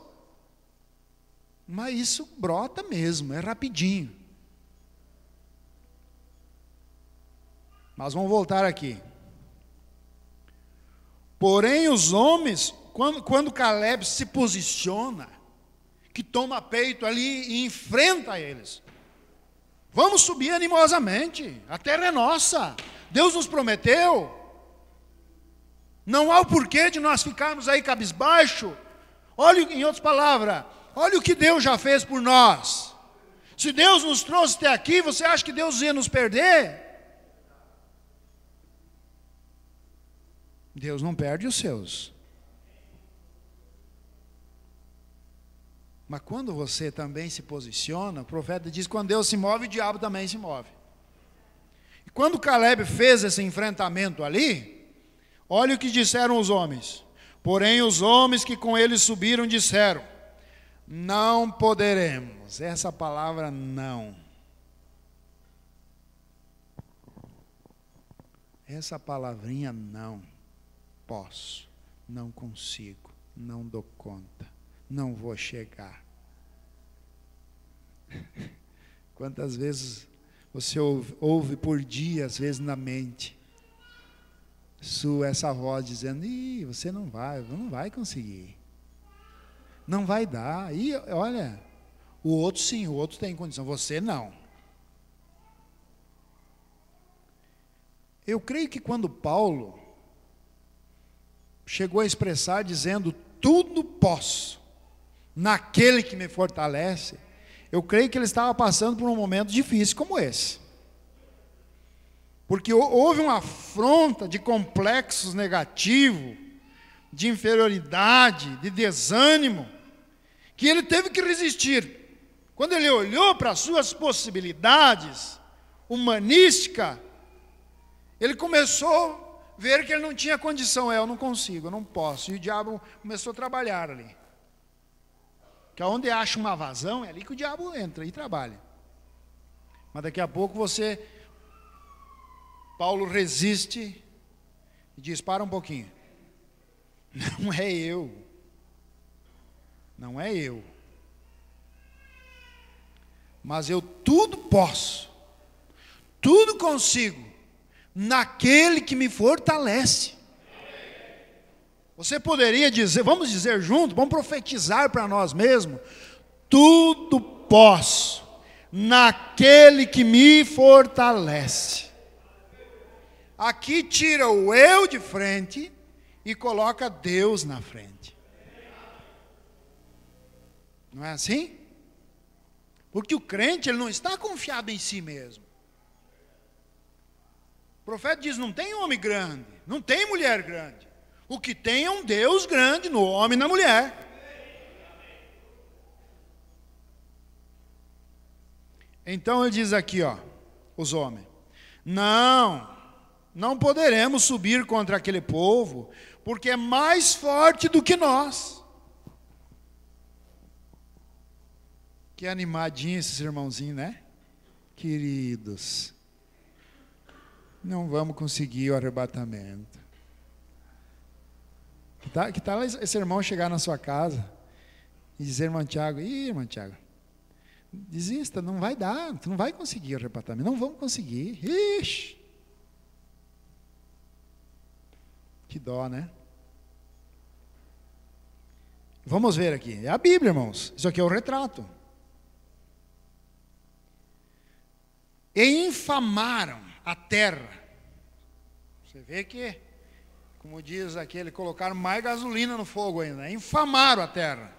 mas isso brota mesmo, é rapidinho. Mas vamos voltar aqui. Porém os homens, quando Caleb se posiciona, que toma peito ali e enfrenta eles, vamos subir animosamente, a terra é nossa, Deus nos prometeu, não há o porquê de nós ficarmos aí cabisbaixo. Olha, em outras palavras, olha o que Deus já fez por nós. Se Deus nos trouxe até aqui, você acha que Deus ia nos perder? Deus não perde os seus. Mas quando você também se posiciona, o profeta diz, quando Deus se move, o diabo também se move. E quando Caleb fez esse enfrentamento ali, Olha o que disseram os homens. Porém, os homens que com ele subiram disseram: não poderemos. Essa palavra não. Essa palavrinha não. Posso, não consigo, não dou conta, não vou chegar. Quantas vezes você ouve por dia, às vezes na mente, essa voz dizendo: ih, você não vai conseguir, não vai dar. E olha, o outro sim, o outro tem condição, você não. Eu creio que quando Paulo chegou a expressar dizendo: tudo posso naquele que me fortalece, eu creio que ele estava passando por um momento difícil como esse. Porque houve uma afronta de complexos negativos, de inferioridade, de desânimo, que ele teve que resistir. Quando ele olhou para as suas possibilidades humanísticas, ele começou a ver que ele não tinha condição. Eu não consigo, eu não posso. E o diabo começou a trabalhar ali. Que aonde acha uma vazão, é ali que o diabo entra e trabalha. Mas daqui a pouco Paulo resiste e diz: para um pouquinho. Não é eu. Não é eu. Mas eu tudo posso. Tudo consigo naquele que me fortalece. Você poderia dizer, vamos dizer junto, vamos profetizar para nós mesmos: tudo posso naquele que me fortalece. Aqui tira o eu de frente e coloca Deus na frente. Não é assim? Porque o crente, ele não está confiado em si mesmo. O profeta diz: não tem homem grande, não tem mulher grande. O que tem é um Deus grande no homem e na mulher. Então ele diz aqui, os homens: não poderemos subir contra aquele povo, porque é mais forte do que nós. Que animadinho esses irmãozinhos, né? Queridos, não vamos conseguir o arrebatamento. Que tal esse irmão chegar na sua casa e dizer: irmão Tiago, irmão Tiago, desista, não vai dar, tu não vai conseguir o arrebatamento, não vamos conseguir. Ixi! Que dó, né? Vamos ver aqui, é a Bíblia, irmãos, isso aqui é o retrato. E infamaram a terra. Você vê que, como diz aquele, colocaram mais gasolina no fogo ainda. Infamaram a terra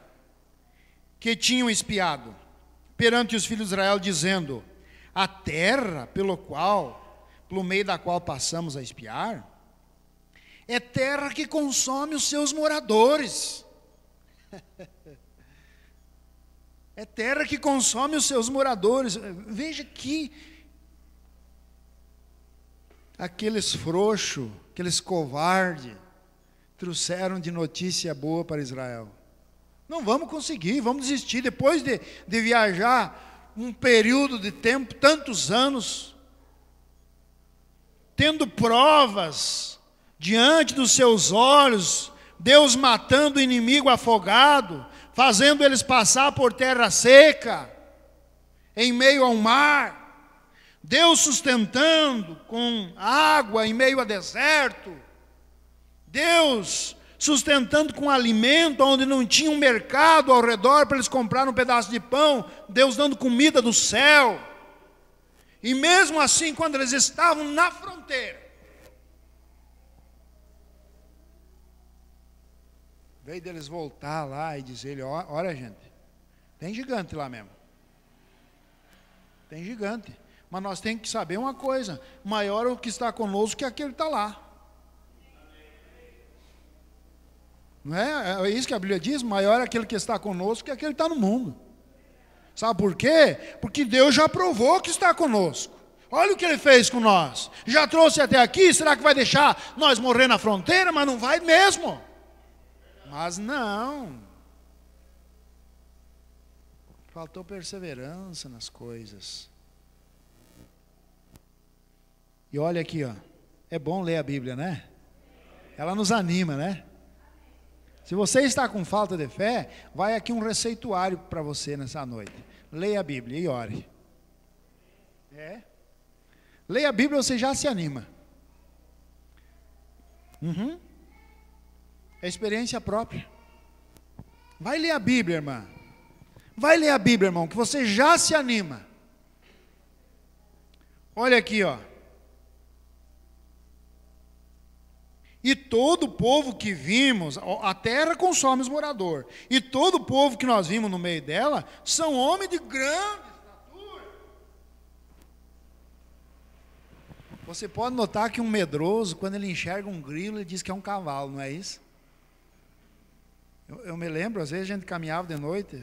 que tinham espiado perante os filhos de Israel, dizendo: a terra pelo meio da qual passamos a espiar, é terra que consome os seus moradores. É terra que consome os seus moradores. Veja que aqueles frouxos, aqueles covardes, trouxeram de notícia boa para Israel. Não vamos conseguir, vamos desistir. Depois de viajar um período de tempo, tantos anos, tendo provas diante dos seus olhos, Deus matando o inimigo afogado, fazendo eles passar por terra seca, em meio ao mar, Deus sustentando com água em meio a deserto, Deus sustentando com alimento onde não tinha um mercado ao redor para eles comprarem um pedaço de pão, Deus dando comida do céu. E mesmo assim, quando eles estavam na fronteira, veio deles voltar lá e dizer: olha gente, tem gigante lá mesmo, tem gigante. Mas nós temos que saber uma coisa: maior é o que está conosco que aquele que está lá. Não é? É isso que a Bíblia diz: maior é aquele que está conosco que aquele que está no mundo. Sabe por quê? Porque Deus já provou que está conosco. Olha o que ele fez com nós. Já trouxe até aqui, será que vai deixar nós morrer na fronteira? Mas não vai mesmo. Mas não. Faltou perseverança nas coisas. E olha aqui, ó. É bom ler a Bíblia, né? Ela nos anima, né? Se você está com falta de fé, vai aqui um receituário para você nessa noite. Leia a Bíblia e ore. Leia a Bíblia, você já se anima. É experiência própria. Vai ler a Bíblia, irmã. Vai ler a Bíblia, irmão, que você já se anima. Olha aqui, ó. E todo o povo que vimos, a terra consome os moradores, e todo o povo que nós vimos no meio dela, são homens de grande estatura. Você pode notar que um medroso, quando ele enxerga um grilo, ele diz que é um cavalo, não é isso? Eu me lembro, às vezes a gente caminhava de noite,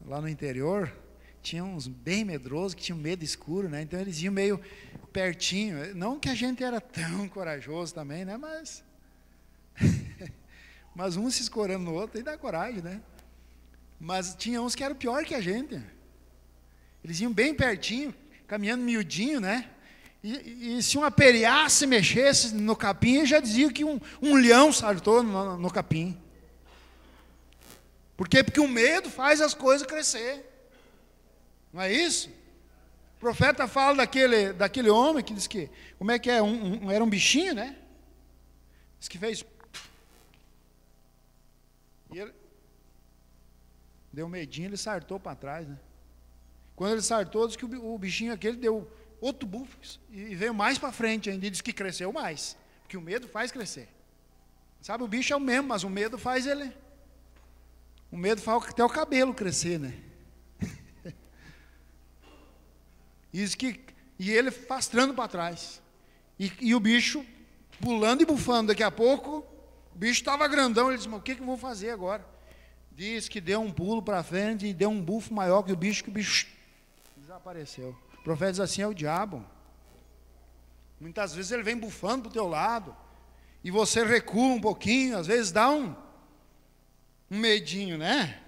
lá no interior, tinha uns bem medrosos, que tinham medo escuro, né? Então eles iam meio pertinho, não que a gente era tão corajoso também, né? Mas um se escorando no outro, aí dá coragem, né? Mas tinha uns que eram pior que a gente. Eles iam bem pertinho, caminhando miudinho, né? E se uma periá se mexesse no capim, já dizia que um leão saltou no capim. Por quê? Porque o medo faz as coisas crescer. Não é isso? O profeta fala daquele homem que diz que, como é que é? Era um bichinho, né? Diz que fez. E ele deu medinho, ele sartou para trás, né? Quando ele sartou, diz que o bichinho aquele deu outro bufo e veio mais para frente ainda, e diz que cresceu mais. Porque o medo faz crescer. Sabe, o bicho é o mesmo, mas o medo faz ele. O medo faz até o cabelo crescer, né? E ele pastrando para trás. E o bicho pulando e bufando. Daqui a pouco, o bicho estava grandão. Ele disse, mas o que eu vou fazer agora? Diz que deu um pulo para frente e deu um bufo maior que o bicho desapareceu. O profeta diz assim, é o diabo. Muitas vezes ele vem bufando para o teu lado. E você recua um pouquinho, às vezes dá um medinho, né?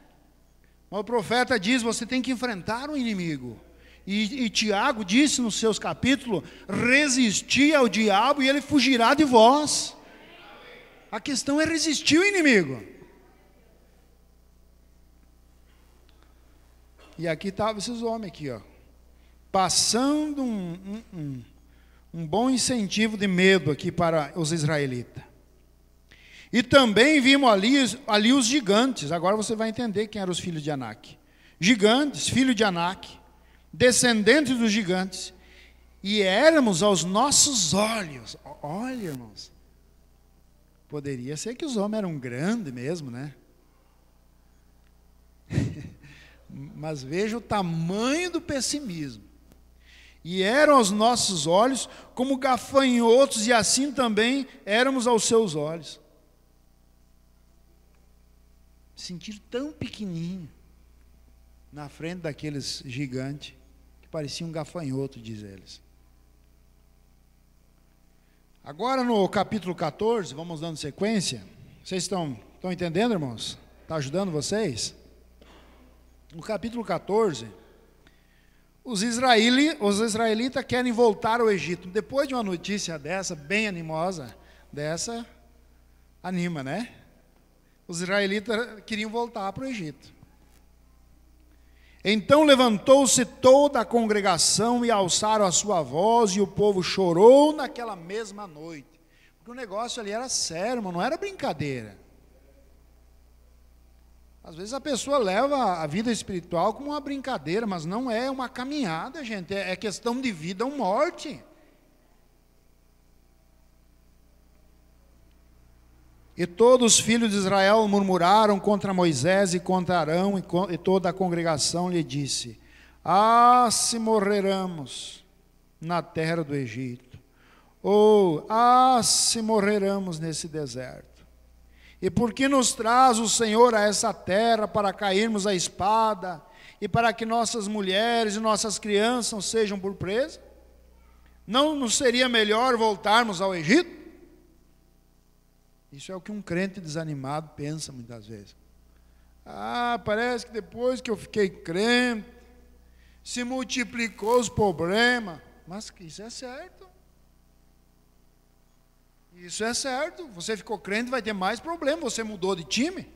Mas o profeta diz, você tem que enfrentar o inimigo. E Tiago disse nos seus capítulos, resistir ao diabo e ele fugirá de vós. A questão é resistir o inimigo. E aqui estavam esses homens aqui, ó, passando um bom incentivo de medo aqui para os israelitas. E também vimos ali os gigantes. Agora você vai entender quem eram os filhos de Anak. Gigantes, filho de Anak, descendentes dos gigantes, e éramos aos nossos olhos. Olha, irmãos, poderia ser que os homens eram grandes mesmo, né? Mas veja o tamanho do pessimismo. E eram aos nossos olhos como gafanhotos, e assim também éramos aos seus olhos. Sentir tão pequenininho na frente daqueles gigantes, que parecia um gafanhoto, diz eles. Agora no capítulo 14, vamos dando sequência. Vocês estão entendendo, irmãos? Está ajudando vocês? No capítulo 14, os israelitas querem voltar ao Egito. Depois de uma notícia dessa, bem animosa, dessa, anima, né? Os israelitas queriam voltar para o Egito. Então levantou-se toda a congregação e alçaram a sua voz, e o povo chorou naquela mesma noite. Porque o negócio ali era sério, não era brincadeira. Às vezes a pessoa leva a vida espiritual como uma brincadeira, mas não é uma caminhada, gente, é questão de vida ou morte. E todos os filhos de Israel murmuraram contra Moisés e contra Arão, e toda a congregação lhe disse, se morreramos na terra do Egito, ou se morreramos nesse deserto. E por que nos traz o Senhor a essa terra para cairmos à espada, e para que nossas mulheres e nossas crianças sejam por presa? Não seria melhor voltarmos ao Egito? Isso é o que um crente desanimado pensa muitas vezes. Parece que depois que eu fiquei crente, se multiplicou os problemas. Mas isso é certo. Isso é certo. Você ficou crente, vai ter mais problemas. Você mudou de time.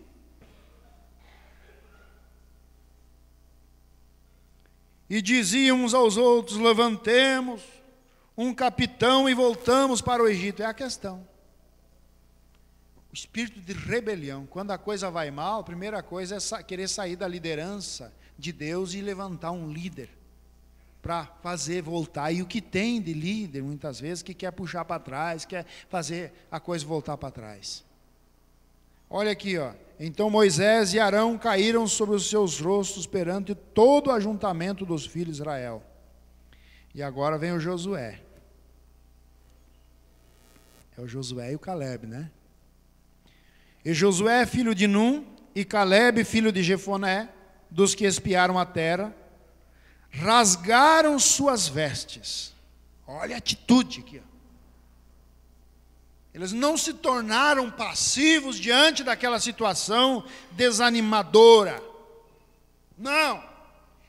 E diziam uns aos outros: levantemos um capitão e voltamos para o Egito. É a questão. O espírito de rebelião. Quando a coisa vai mal, a primeira coisa é querer sair da liderança de Deus e levantar um líder para fazer voltar. E o que tem de líder, muitas vezes, que quer puxar para trás, quer fazer a coisa voltar para trás. Olha aqui, ó. Então Moisés e Arão caíram sobre os seus rostos perante todo o ajuntamento dos filhos de Israel. E agora vem o Josué. É o Josué e o Calebe, né? E Josué, filho de Num, e Calebe, filho de Jefoné, dos que espiaram a terra, rasgaram suas vestes. Olha a atitude aqui, ó. Eles não se tornaram passivos diante daquela situação desanimadora. Não.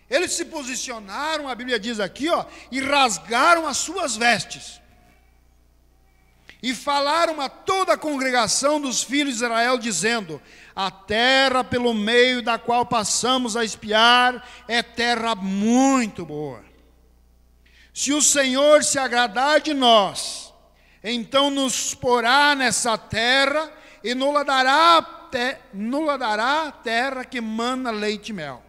Eles se posicionaram, a Bíblia diz aqui, ó, e rasgaram as suas vestes. E falaram a toda a congregação dos filhos de Israel, dizendo: a terra pelo meio da qual passamos a espiar é terra muito boa. Se o Senhor se agradar de nós, então nos porá nessa terra e nos dará a terra que mana leite e mel.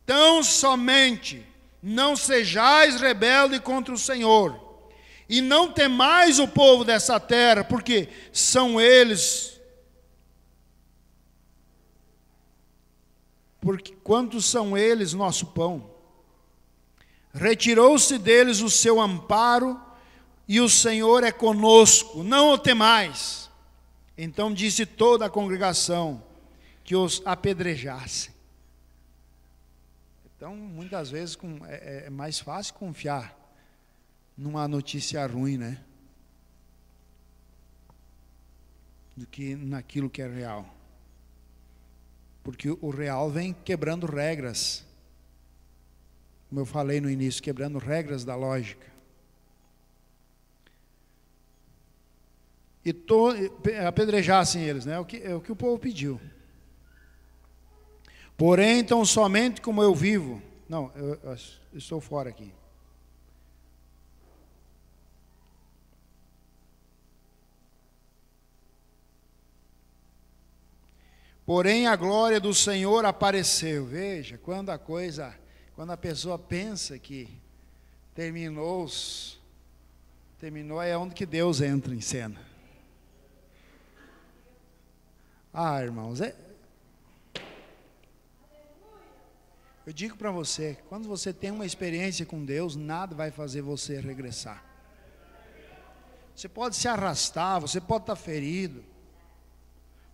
Tão somente não sejais rebelde contra o Senhor, e não temais o povo dessa terra, porque quantos são eles nosso pão. Retirou-se deles o seu amparo, e o Senhor é conosco, não o temais. Então disse toda a congregação que os apedrejassem. Então, muitas vezes é mais fácil confiar numa notícia ruim, né? Do que naquilo que é real. Porque o real vem quebrando regras. Como eu falei no início, quebrando regras da lógica. E apedrejassem eles, né? É o que o povo pediu. Porém, então somente como eu vivo. Não, eu estou fora aqui. Porém a glória do Senhor apareceu. Veja, quando a pessoa pensa que terminou, é onde que Deus entra em cena. Irmãos, eu digo para você, quando você tem uma experiência com Deus, nada vai fazer você regressar. Você pode se arrastar, você pode estar ferido,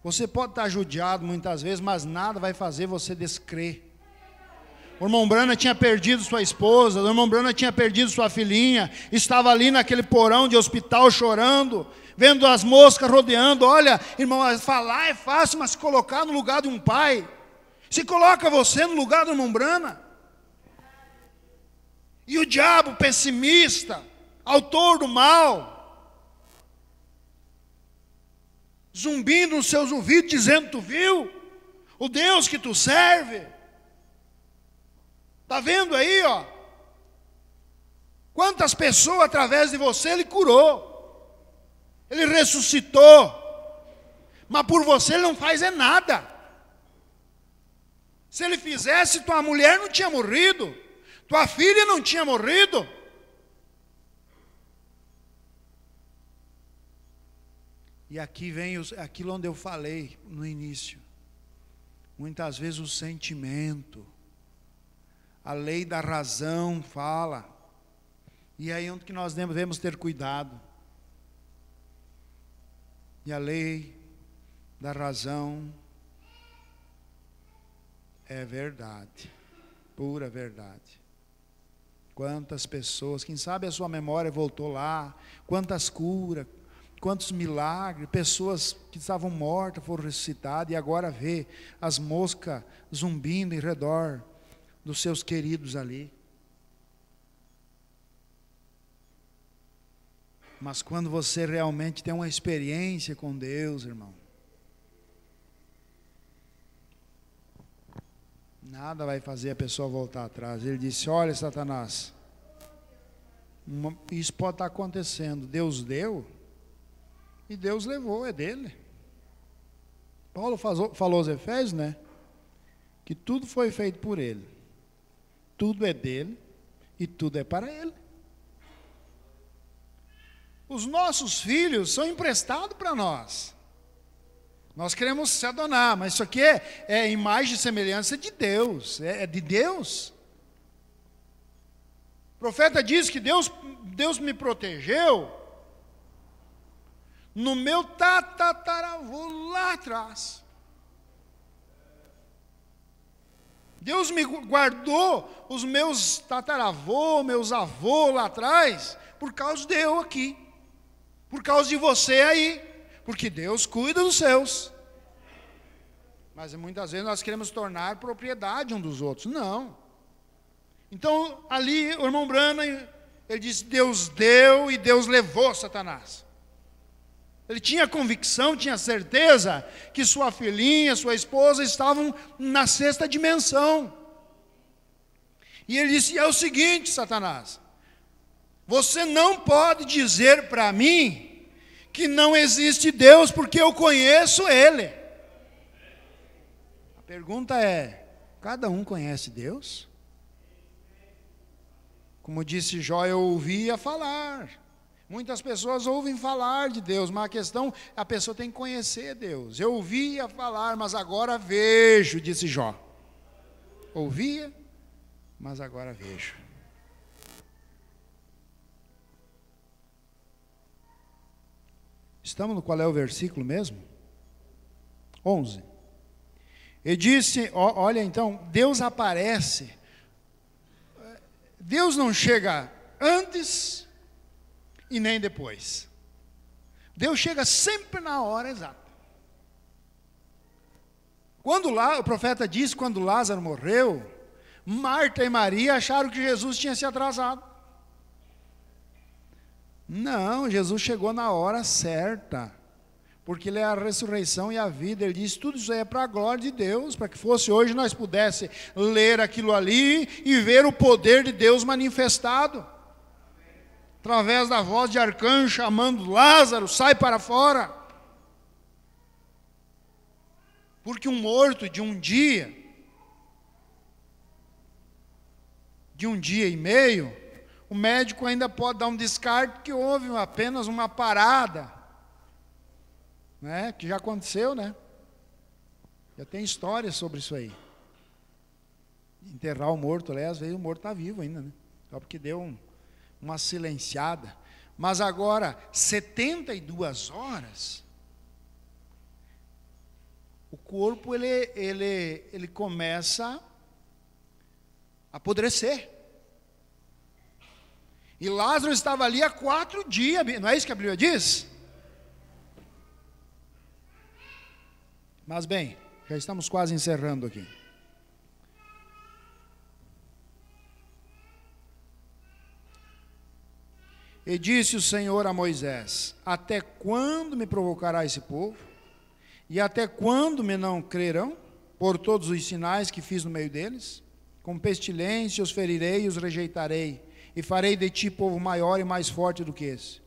você pode estar judiado muitas vezes, mas nada vai fazer você descrer. O irmão Brana tinha perdido sua esposa, o irmão Brana tinha perdido sua filhinha, estava ali naquele porão de hospital chorando, vendo as moscas rodeando. Olha, irmão, falar é fácil, mas se colocar no lugar de um pai, se coloca você no lugar do irmão Brana. E o diabo pessimista, autor do mal, zumbindo nos seus ouvidos, dizendo: tu viu o Deus que tu serve? Está vendo aí, ó? Quantas pessoas através de você Ele curou, Ele ressuscitou, mas por você Ele não faz nada. Se Ele fizesse, tua mulher não tinha morrido, tua filha não tinha morrido. E aqui vem aquilo onde eu falei no início. Muitas vezes o sentimento, a lei da razão fala. E aí é onde que nós devemos ter cuidado. E a lei da razão é verdade, pura verdade. Quantas pessoas, quem sabe a sua memória voltou lá, quantas curas, quantos milagres, pessoas que estavam mortas foram ressuscitadas e agora vê as moscas zumbindo em redor dos seus queridos ali. Mas quando você realmente tem uma experiência com Deus, irmão, nada vai fazer a pessoa voltar atrás. Ele disse: olha, Satanás, isso pode estar acontecendo. Deus deu e Deus levou, é dele. Paulo falou aos Efésios, né? Que tudo foi feito por ele. Tudo é dele e tudo é para ele. Os nossos filhos são emprestados para nós. Nós queremos se adorar, mas isso aqui é imagem e semelhança de Deus, é de Deus. O profeta diz que Deus me protegeu no meu tataravô lá atrás. Deus me guardou os meus tataravô, meus avôs lá atrás, por causa de eu aqui, por causa de você aí. Porque Deus cuida dos seus. Mas muitas vezes nós queremos tornar propriedade um dos outros. Não. Então, ali, o irmão Branham, ele disse: Deus deu e Deus levou Satanás. Ele tinha convicção, tinha certeza que sua filhinha, sua esposa estavam na sexta dimensão. E ele disse: é o seguinte, Satanás, você não pode dizer para mim que não existe Deus, porque eu conheço Ele. A pergunta é: cada um conhece Deus? Como disse Jó, eu ouvia falar. Muitas pessoas ouvem falar de Deus, mas a questão, a pessoa tem que conhecer Deus. Eu ouvia falar, mas agora vejo, disse Jó. Ouvia, mas agora vejo. Estamos no qual é o versículo mesmo? 11. E disse, olha então, Deus aparece. Deus não chega antes e nem depois. Deus chega sempre na hora exata. O profeta diz, quando Lázaro morreu, Marta e Maria acharam que Jesus tinha se atrasado. Não, Jesus chegou na hora certa, porque Ele é a ressurreição e a vida. Ele disse, tudo isso aí é para a glória de Deus, para que fosse hoje nós pudéssemos ler aquilo ali e ver o poder de Deus manifestado, através da voz de arcanjo chamando Lázaro, sai para fora. Porque um morto de um dia e meio, o médico ainda pode dar um descarte que houve apenas uma parada, né? Que já aconteceu, né? Já tem história sobre isso aí. Enterrar o morto, aliás, às vezes o morto está vivo ainda, né? Só porque deu uma silenciada. Mas agora, 72 horas, o corpo ele começa a apodrecer. E Lázaro estava ali há 4 dias, não é isso que a Bíblia diz? Mas bem, já estamos quase encerrando aqui. E disse o Senhor a Moisés: até quando me provocará esse povo? E até quando me não crerão? Por todos os sinais que fiz no meio deles? Com pestilência os ferirei e os rejeitarei, e farei de ti povo maior e mais forte do que esse.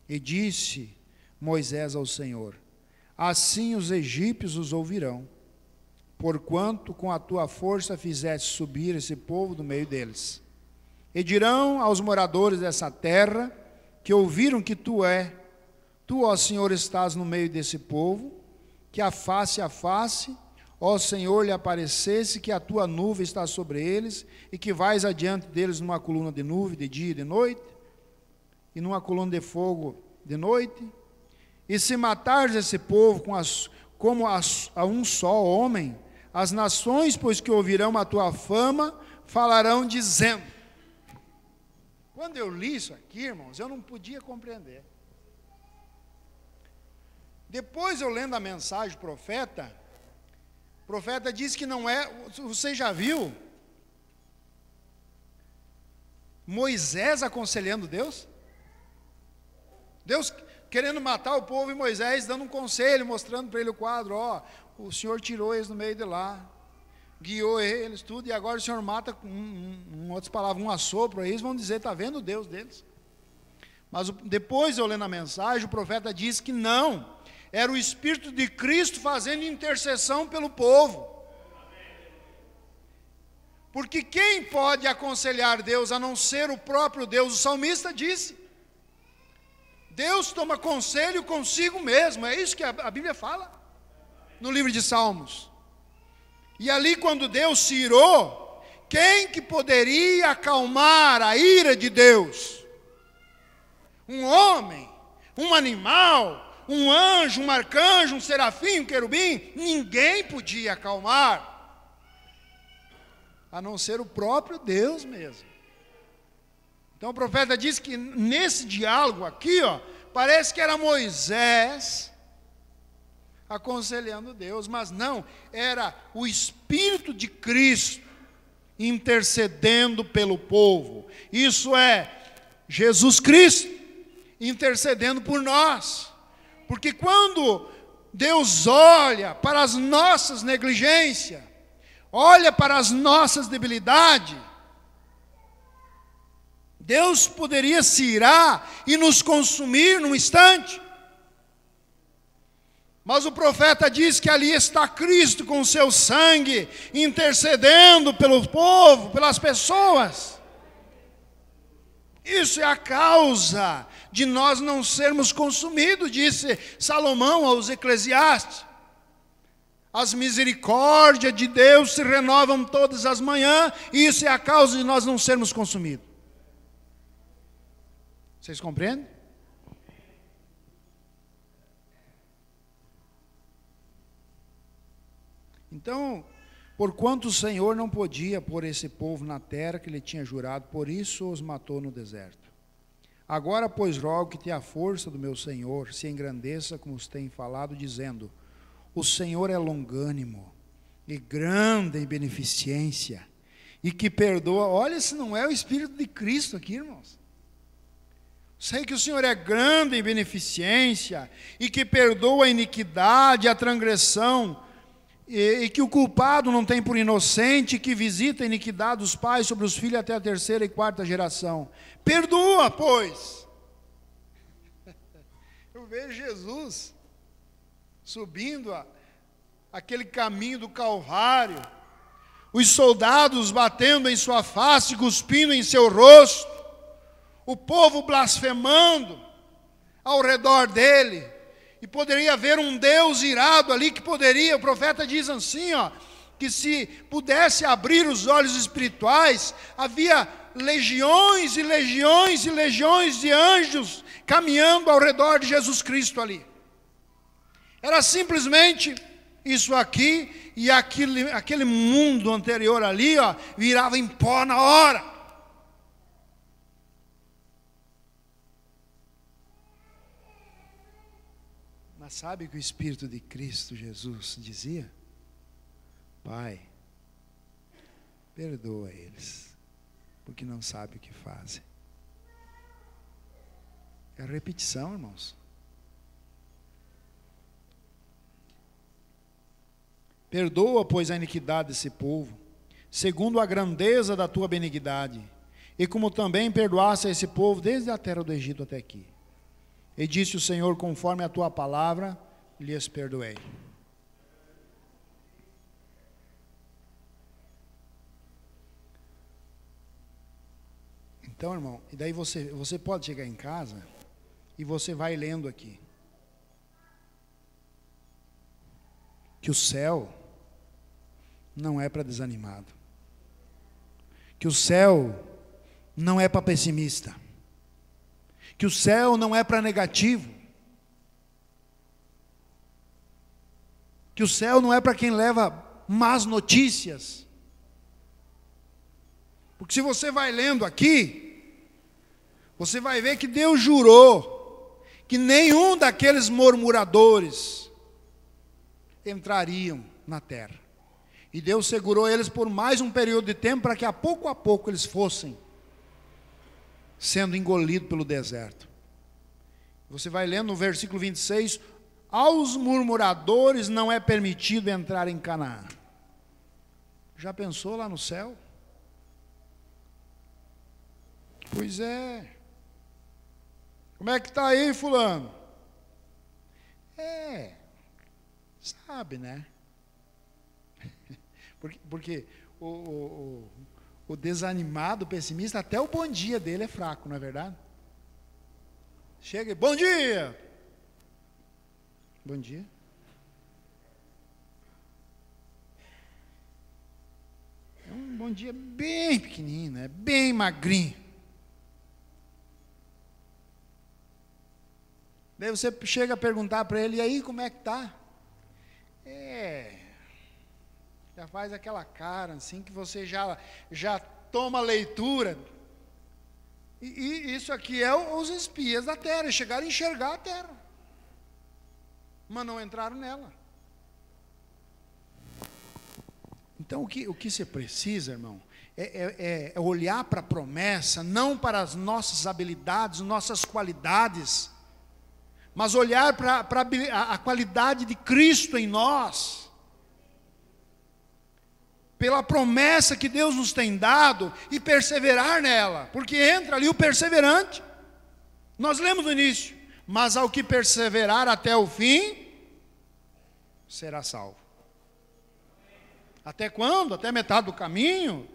E disse Moisés ao Senhor: assim os egípcios os ouvirão, porquanto com a tua força fizeste subir esse povo do meio deles. E dirão aos moradores dessa terra, que ouviram que tu, ó Senhor, estás no meio desse povo, que a face, ó Senhor, lhe aparecesse, que a tua nuvem está sobre eles, e que vais adiante deles numa coluna de nuvem de dia e de noite, e numa coluna de fogo de noite. E se matares esse povo como a um só homem, as nações, pois que ouvirão a tua fama, falarão dizendo. Quando eu li isso aqui, irmãos, eu não podia compreender. Depois eu lendo a mensagem do profeta, o profeta diz que não é, você já viu Moisés aconselhando Deus? Deus querendo matar o povo e Moisés dando um conselho, mostrando para ele o quadro, ó, o Senhor tirou eles no meio de lá, guiou eles, tudo, e agora o Senhor mata, com outras palavras, um assopro, aí eles vão dizer, está vendo o Deus deles. Mas depois eu lendo a mensagem, o profeta diz que não, era o Espírito de Cristo fazendo intercessão pelo povo. Porque quem pode aconselhar Deus a não ser o próprio Deus? O salmista disse, Deus toma conselho consigo mesmo, é isso que a Bíblia fala, no livro de Salmos. E ali quando Deus se irou, quem que poderia acalmar a ira de Deus? Um homem, um animal, um anjo, um arcanjo, um serafim, um querubim? Ninguém podia acalmar, a não ser o próprio Deus mesmo. Então o profeta diz que nesse diálogo aqui, ó, parece que era Moisés aconselhando Deus, mas não, era o Espírito de Cristo intercedendo pelo povo. Isso é Jesus Cristo intercedendo por nós. Porque quando Deus olha para as nossas negligências, olha para as nossas debilidades, Deus poderia se irar e nos consumir num instante. Mas o profeta diz que ali está Cristo com o seu sangue, intercedendo pelo povo, pelas pessoas. Isso é a causa de nós não sermos consumidos, disse Salomão aos Eclesiastes. As misericórdias de Deus se renovam todas as manhãs, e isso é a causa de nós não sermos consumidos. Vocês compreendem? Então, porquanto o Senhor não podia pôr esse povo na terra que ele tinha jurado, por isso os matou no deserto. Agora, pois, rogo que tenha a força do meu Senhor se engrandeça, como os tem falado, dizendo, o Senhor é longânimo e grande em beneficência, e que perdoa. Olha, se não é o Espírito de Cristo aqui, irmãos. Sei que o Senhor é grande em beneficência, e que perdoa a iniquidade, a transgressão, e que o culpado não tem por inocente, que visita a iniquidade dos pais sobre os filhos até a terceira e quarta geração. Perdoa, pois. Eu vejo Jesus subindo aquele caminho do Calvário, os soldados batendo em sua face, cuspindo em seu rosto, o povo blasfemando ao redor dele. E poderia haver um Deus irado ali que poderia, o profeta diz assim, ó, que se pudesse abrir os olhos espirituais, havia legiões e legiões e legiões de anjos caminhando ao redor de Jesus Cristo ali. Era simplesmente isso aqui, e aquele mundo anterior ali, ó, virava em pó na hora. Mas sabe o que o Espírito de Cristo Jesus dizia? Pai, perdoa eles, porque não sabem o que fazem. É a repetição, irmãos. Perdoa, pois, a iniquidade desse povo, segundo a grandeza da tua benignidade, e como também perdoaste a esse povo desde a terra do Egito até aqui. E disse o Senhor, conforme a tua palavra, lhes perdoei. Então, irmão, e daí você pode chegar em casa e você vai lendo aqui. Que o céu não é para desanimado. Que o céu não é para pessimista. Que o céu não é para negativo. Que o céu não é para quem leva más notícias. Porque se você vai lendo aqui, você vai ver que Deus jurou que nenhum daqueles murmuradores entrariam na terra. E Deus segurou eles por mais um período de tempo, para que a pouco eles fossem sendo engolidos pelo deserto. Você vai lendo no versículo 26, aos murmuradores não é permitido entrar em Canaã. Já pensou lá no céu? Pois é. Como é que está aí, fulano? Sabe, né? Porque o desanimado, o pessimista, até o bom dia dele é fraco, não é verdade? Chega e, bom dia! Bom dia. É um bom dia bem pequenininho, né? Bem magrinho. Daí você chega a perguntar para ele, e aí, como é que tá? Já faz aquela cara assim, que você já toma leitura. E isso aqui é os espias da terra, chegaram a enxergar a terra, mas não entraram nela. Então o que você precisa, irmão, é olhar para a promessa, não para as nossas habilidades, nossas qualidades, mas olhar para a qualidade de Cristo em nós, pela promessa que Deus nos tem dado, e perseverar nela, porque entra ali o perseverante. Nós lemos no início, mas ao que perseverar até o fim, será salvo. Até quando? Até metade do caminho?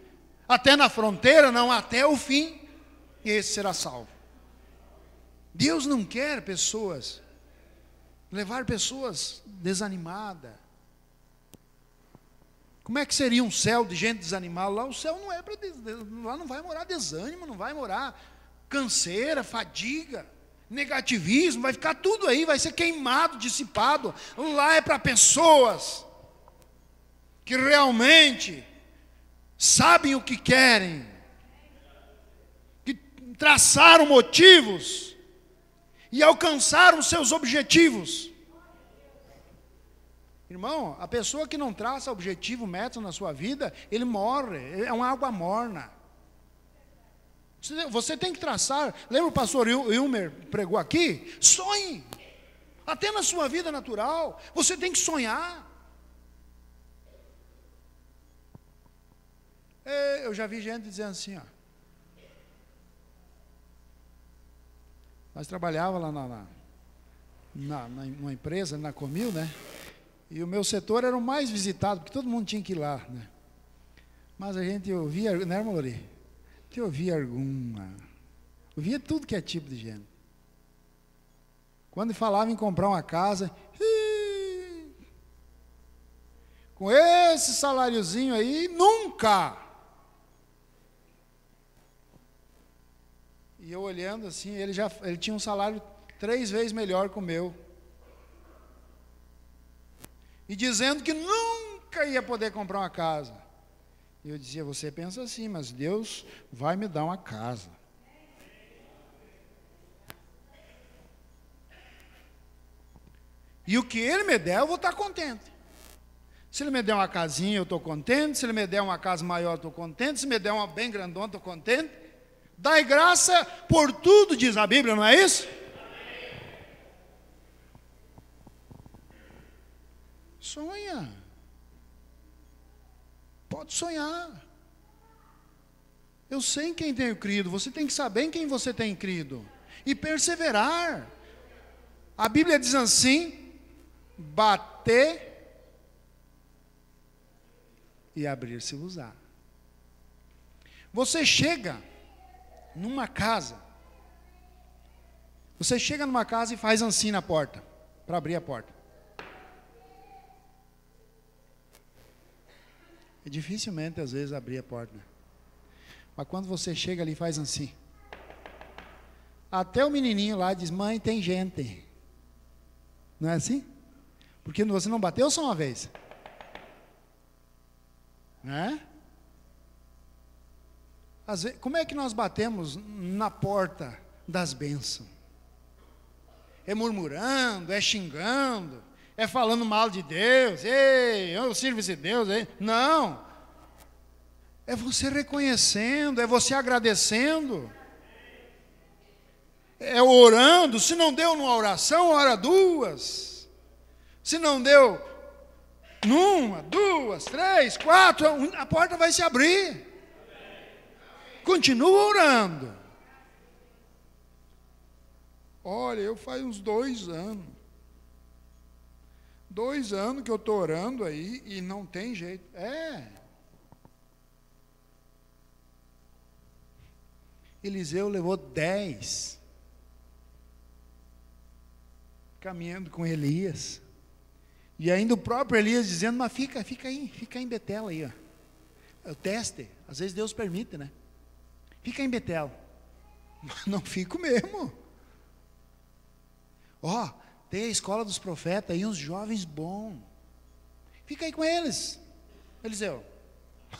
Até na fronteira? Não, até o fim, esse será salvo. Deus não quer levar pessoas desanimadas. Como é que seria um céu de gente desanimada? Lá o céu não é para... Lá não vai morar desânimo, não vai morar canseira, fadiga, negativismo, vai ficar tudo aí, vai ser queimado, dissipado. Lá é para pessoas que realmente sabem o que querem, que traçaram motivos e alcançaram seus objetivos. Irmão, a pessoa que não traça objetivo, meta na sua vida, ele morre, é uma água morna. Você tem que traçar. Lembra o pastor Wilmer pregou aqui? Sonhe. Até na sua vida natural, você tem que sonhar. Eu já vi gente dizendo assim, ó. Nós trabalhávamos lá numa empresa, na Comil, né? E o meu setor era o mais visitado, porque todo mundo tinha que ir lá, né? Mas a gente ouvia, né, irmão Lori? A gente ouvia tudo que é tipo de gente. Quando falava em comprar uma casa, com esse saláriozinho aí, nunca! E eu olhando assim, ele tinha um salário 3 vezes melhor que o meu. E dizendo que nunca ia poder comprar uma casa. E eu dizia, você pensa assim, mas Deus vai me dar uma casa. E o que Ele me der, eu vou estar contente. Se Ele me der uma casinha, eu estou contente. Se Ele me der uma casa maior, eu estou contente. Se me der uma bem grandona, estou contente. Dai graça por tudo, diz a Bíblia, não é isso? Sonha. Pode sonhar. Eu sei em quem tenho crido. Você tem que saber em quem você tem crido. E perseverar. A Bíblia diz assim: bater e abrir-se-vos-á. Você chega numa casa. Você chega numa casa e faz assim na porta, para abrir a porta. É dificilmente, às vezes, abrir a porta. Mas quando você chega ali e faz assim, até o menininho lá diz, mãe, tem gente. Não é assim? Porque você não bateu só uma vez. Não é? Às vezes, como é que nós batemos na porta das bênçãos. É murmurando, é xingando, é falando mal de Deus. Ei, eu sirvo esse Deus. Ei. Não. É você reconhecendo, é você agradecendo. É orando. Se não deu numa oração, ora duas. Se não deu numa, duas, três, quatro, a porta vai se abrir. Continua orando. Olha, eu faz uns 2 anos. 2 anos que eu estou orando aí e não tem jeito. Eliseu levou 10 caminhando com Elias. E ainda o próprio Elias dizendo, mas fica aí em Betel aí, ó. O teste, às vezes Deus permite, né? Fica em Betel. Não fico mesmo. Tem a escola dos profetas aí, uns jovens bons. Fica aí com eles, Eliseu.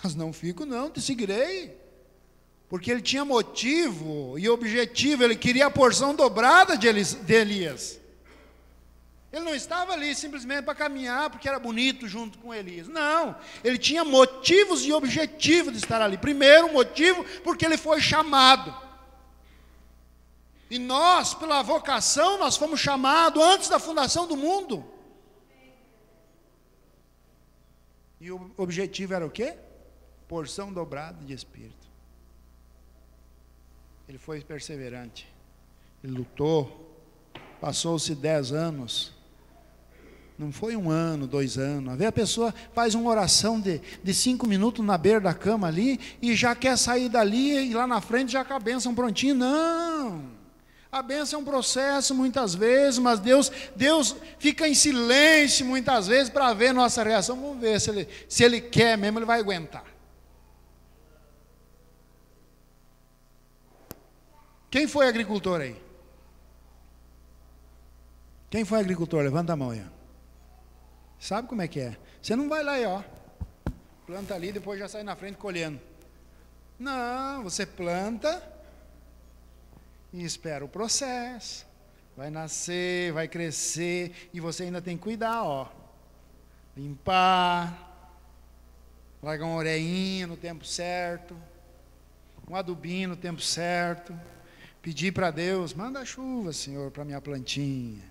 Mas não fico não, te seguirei. Porque ele tinha motivo e objetivo, ele queria a porção dobrada de Elias. Ele não estava ali simplesmente para caminhar porque era bonito junto com Elias. Não, ele tinha motivos e objetivo de estar ali. Primeiro motivo, porque ele foi chamado. E nós, pela vocação, nós fomos chamados antes da fundação do mundo. E o objetivo era o quê? Porção dobrada de Espírito. Ele foi perseverante. Ele lutou. Passou-se 10 anos. Não foi 1 ano, 2 anos. Às vezes a pessoa faz uma oração de 5 minutos na beira da cama ali e já quer sair dali e lá na frente já com a bênção prontinha. Não. A bênção é um processo muitas vezes, mas Deus fica em silêncio muitas vezes para ver nossa reação. Vamos ver se ele quer mesmo, ele vai aguentar. Quem foi agricultor aí? Quem foi agricultor? Levanta a mão aí. Sabe como é que é? Você não vai lá e planta ali, depois já sai na frente colhendo. Não, você planta e espera o processo. Vai nascer, vai crescer, e você ainda tem que cuidar, limpar, largar uma oreinha no tempo certo, um adubinho no tempo certo, pedir para Deus, manda chuva, Senhor, para minha plantinha.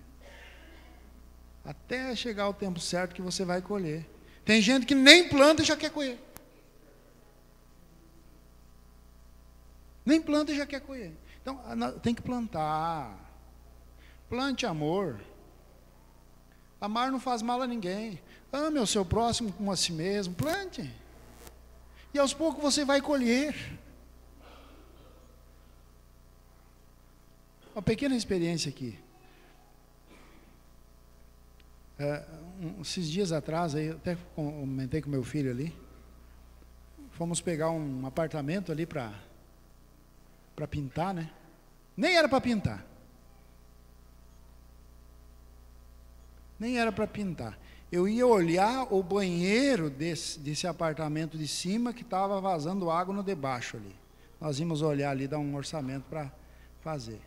Até chegar o tempo certo que você vai colher. Tem gente que nem planta e já quer colher. Nem planta e já quer colher. Então, tem que plantar. Plante amor. Amar não faz mal a ninguém. Ame o seu próximo como a si mesmo. Plante. E aos poucos você vai colher. Uma pequena experiência aqui. Esses dias atrás, eu até comentei com meu filho ali, fomos pegar um apartamento ali para pintar, né? Nem era para pintar. Nem era para pintar. Eu ia olhar o banheiro desse apartamento de cima que estava vazando água no de baixo ali. Nós íamos olhar ali, dar um orçamento para fazer.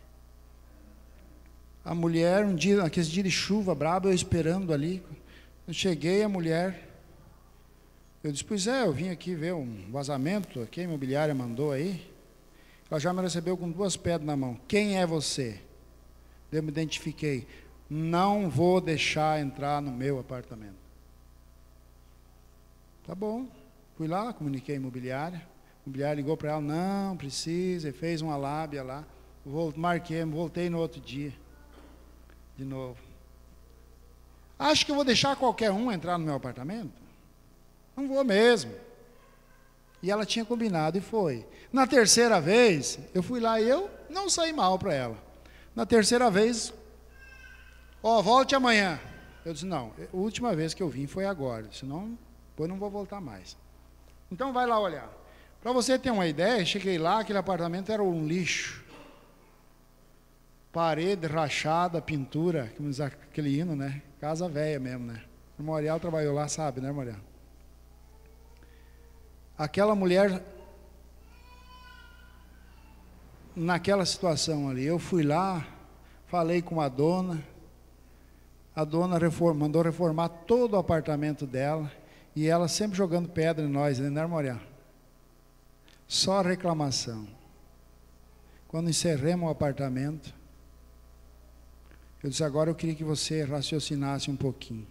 A mulher, um dia, aquele dia de chuva braba, eu esperando ali. Eu cheguei, a mulher, eu disse, pois eu vim aqui ver um vazamento que a imobiliária mandou aí. Ela já me recebeu com 2 pedras na mão. Quem é você? Eu me identifiquei. Não vou deixar entrar no meu apartamento. Tá bom. Fui lá, comuniquei a imobiliária. A imobiliária ligou para ela, não precisa, fez uma lábia lá. Marquei, voltei no outro dia. De novo. Acho que eu vou deixar qualquer um entrar no meu apartamento? Não vou mesmo. E ela tinha combinado e foi. Na terceira vez, eu fui lá e eu não saí mal para ela. Na terceira vez, volte amanhã. Eu disse, não, a última vez que eu vim foi agora, senão depois não vou voltar mais. Então vai lá olhar. Para você ter uma ideia, cheguei lá, aquele apartamento era um lixo. Parede rachada, pintura, como diz aquele hino, né? Casa velha mesmo, né? O Morial trabalhou lá, sabe, né, Morial? Aquela mulher naquela situação ali. Eu fui lá, falei com a dona mandou reformar todo o apartamento dela, e ela sempre jogando pedra em nós, né, Moriá? Só reclamação. Quando encerramos o apartamento, eu disse: agora eu queria que você raciocinasse um pouquinho.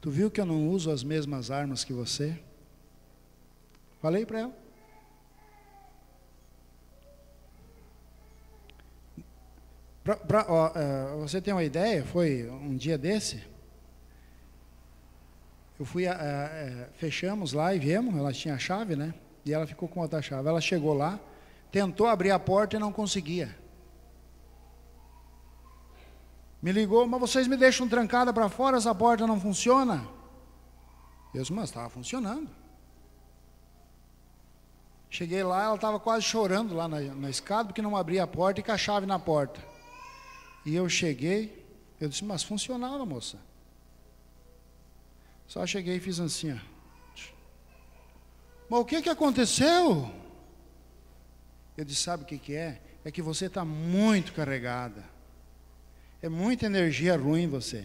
Tu viu que eu não uso as mesmas armas que você? Falei para ela. Você tem uma ideia? Foi um dia desse. Eu fui, fechamos lá e viemos. Ela tinha a chave, né? E ela ficou com outra chave. Ela chegou lá, tentou abrir a porta e não conseguia. Me ligou: mas vocês me deixam trancada para fora, essa porta não funciona? Eu disse: mas estava funcionando. Cheguei lá, ela estava quase chorando lá na escada, porque não abria a porta e com a chave na porta. E eu cheguei, eu disse: mas funcionava, moça. Só cheguei e fiz assim, ó. Mas o que aconteceu? Eu disse: sabe o que é? É que você está muito carregada. É muita energia ruim em você.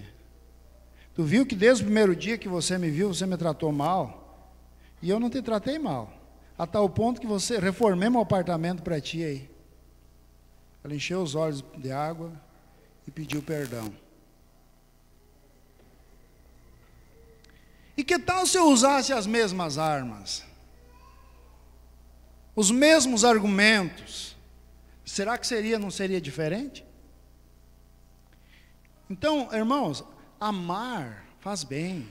Tu viu que desde o primeiro dia que você me viu, você me tratou mal? E eu não te tratei mal. A tal ponto que você reformei meu apartamento para ti aí. Ela encheu os olhos de água e pediu perdão. E que tal se eu usasse as mesmas armas? Os mesmos argumentos? Será que não seria diferente? Então, irmãos, amar faz bem.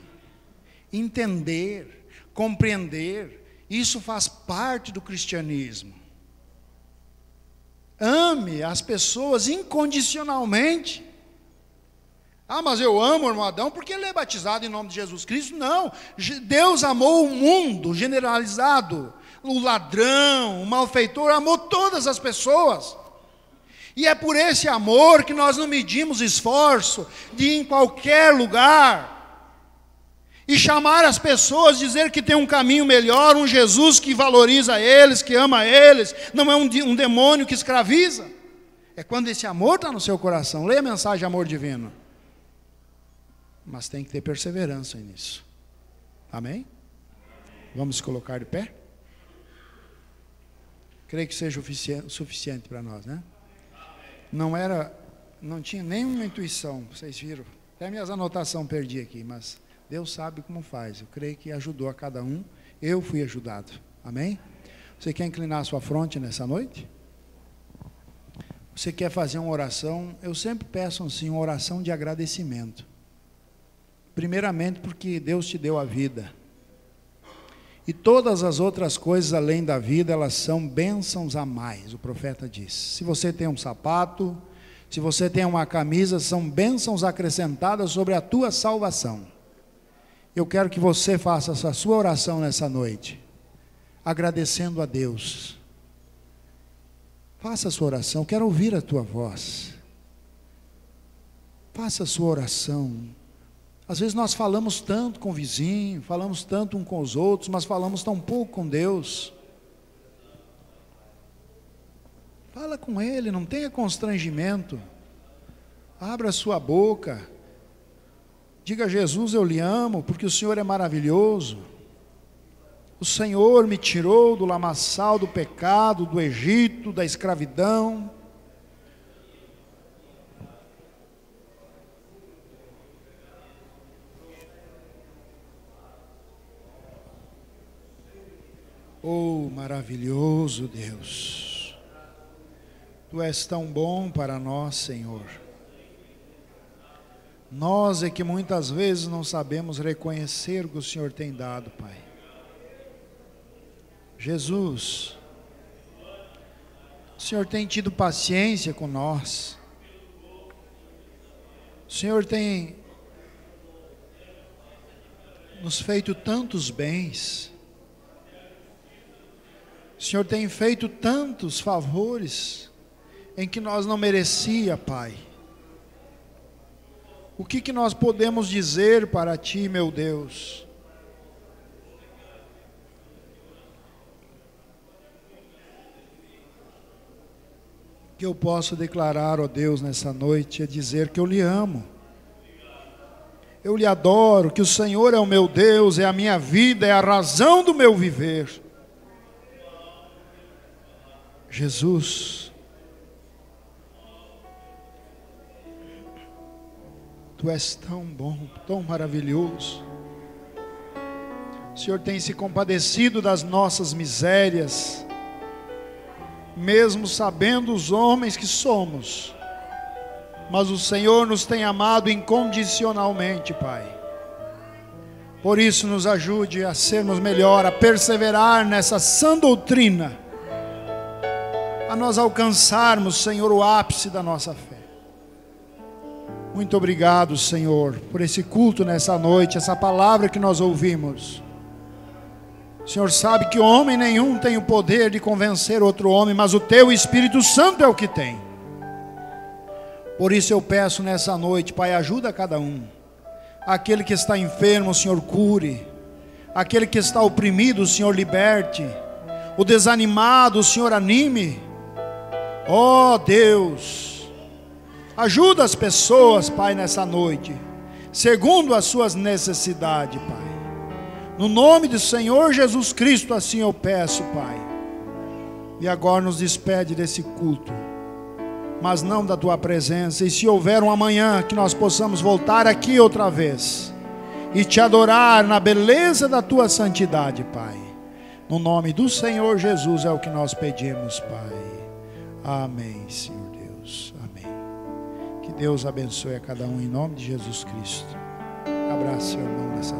Entender, compreender, isso faz parte do cristianismo. Ame as pessoas incondicionalmente. Ah, mas eu amo o irmão Adão porque ele é batizado em nome de Jesus Cristo. Não, Deus amou o mundo generalizado. O ladrão, o malfeitor, amou todas as pessoas. E é por esse amor que nós não medimos esforço de ir em qualquer lugar e chamar as pessoas, dizer que tem um caminho melhor, um Jesus que valoriza eles, que ama eles, não é um demônio que escraviza. É quando esse amor está no seu coração. Leia a mensagem Amor Divino. Mas tem que ter perseverança nisso. Amém? Vamos colocar de pé? Creio que seja o suficiente para nós, né? Não tinha nenhuma intuição, vocês viram. Até minhas anotações perdi aqui, mas Deus sabe como faz. Eu creio que ajudou a cada um. Eu fui ajudado. Amém? Você quer inclinar a sua fronte nessa noite? Você quer fazer uma oração? Eu sempre peço assim, uma oração de agradecimento. Primeiramente porque Deus te deu a vida. E todas as outras coisas além da vida, elas são bênçãos a mais, o profeta diz. Se você tem um sapato, se você tem uma camisa, são bênçãos acrescentadas sobre a tua salvação. Eu quero que você faça essa sua oração nessa noite, agradecendo a Deus. Faça a sua oração, quero ouvir a tua voz. Faça a sua oração. Às vezes nós falamos tanto com o vizinho, falamos tanto um com os outros, mas falamos tão pouco com Deus. Fala com Ele, não tenha constrangimento. Abra a sua boca. Diga: Jesus, eu lhe amo, porque o Senhor é maravilhoso. O Senhor me tirou do lamaçal do pecado, do Egito, da escravidão. Oh, maravilhoso Deus, Tu és tão bom para nós, Senhor. Nós é que muitas vezes não sabemos reconhecer o que o Senhor tem dado, Pai. Jesus, o Senhor tem tido paciência com nós. O Senhor tem nos feito tantos bens. O Senhor tem feito tantos favores em que nós não merecia, Pai. O que nós podemos dizer para Ti, meu Deus? que eu posso declarar, ó Deus, nessa noite, é dizer que eu lhe amo. Eu lhe adoro, que o Senhor é o meu Deus, é a minha vida, é a razão do meu viver. Jesus, Tu és tão bom, tão maravilhoso. O Senhor tem se compadecido das nossas misérias, mesmo sabendo os homens que somos, mas o Senhor nos tem amado incondicionalmente, Pai. Por isso nos ajude a sermos melhor, a perseverar nessa sã doutrina, a nós alcançarmos, Senhor, o ápice da nossa fé. Muito obrigado, Senhor, por esse culto nessa noite, essa palavra que nós ouvimos. O Senhor sabe que homem nenhum tem o poder de convencer outro homem, mas o Teu Espírito Santo é o que tem. Por isso eu peço nessa noite, Pai, ajuda cada um. Aquele que está enfermo, o Senhor cure. Aquele que está oprimido, o Senhor liberte. O desanimado, o Senhor anime. Ó Deus, ajuda as pessoas, Pai, nessa noite, segundo as suas necessidades, Pai. No nome do Senhor Jesus Cristo, assim eu peço, Pai. E agora nos despede desse culto, mas não da Tua presença. E se houver um amanhã, que nós possamos voltar aqui outra vez e Te adorar na beleza da Tua santidade, Pai. No nome do Senhor Jesus é o que nós pedimos, Pai. Amém, Senhor Deus. Amém. Que Deus abençoe a cada um em nome de Jesus Cristo. Abraço, seu irmão, nessa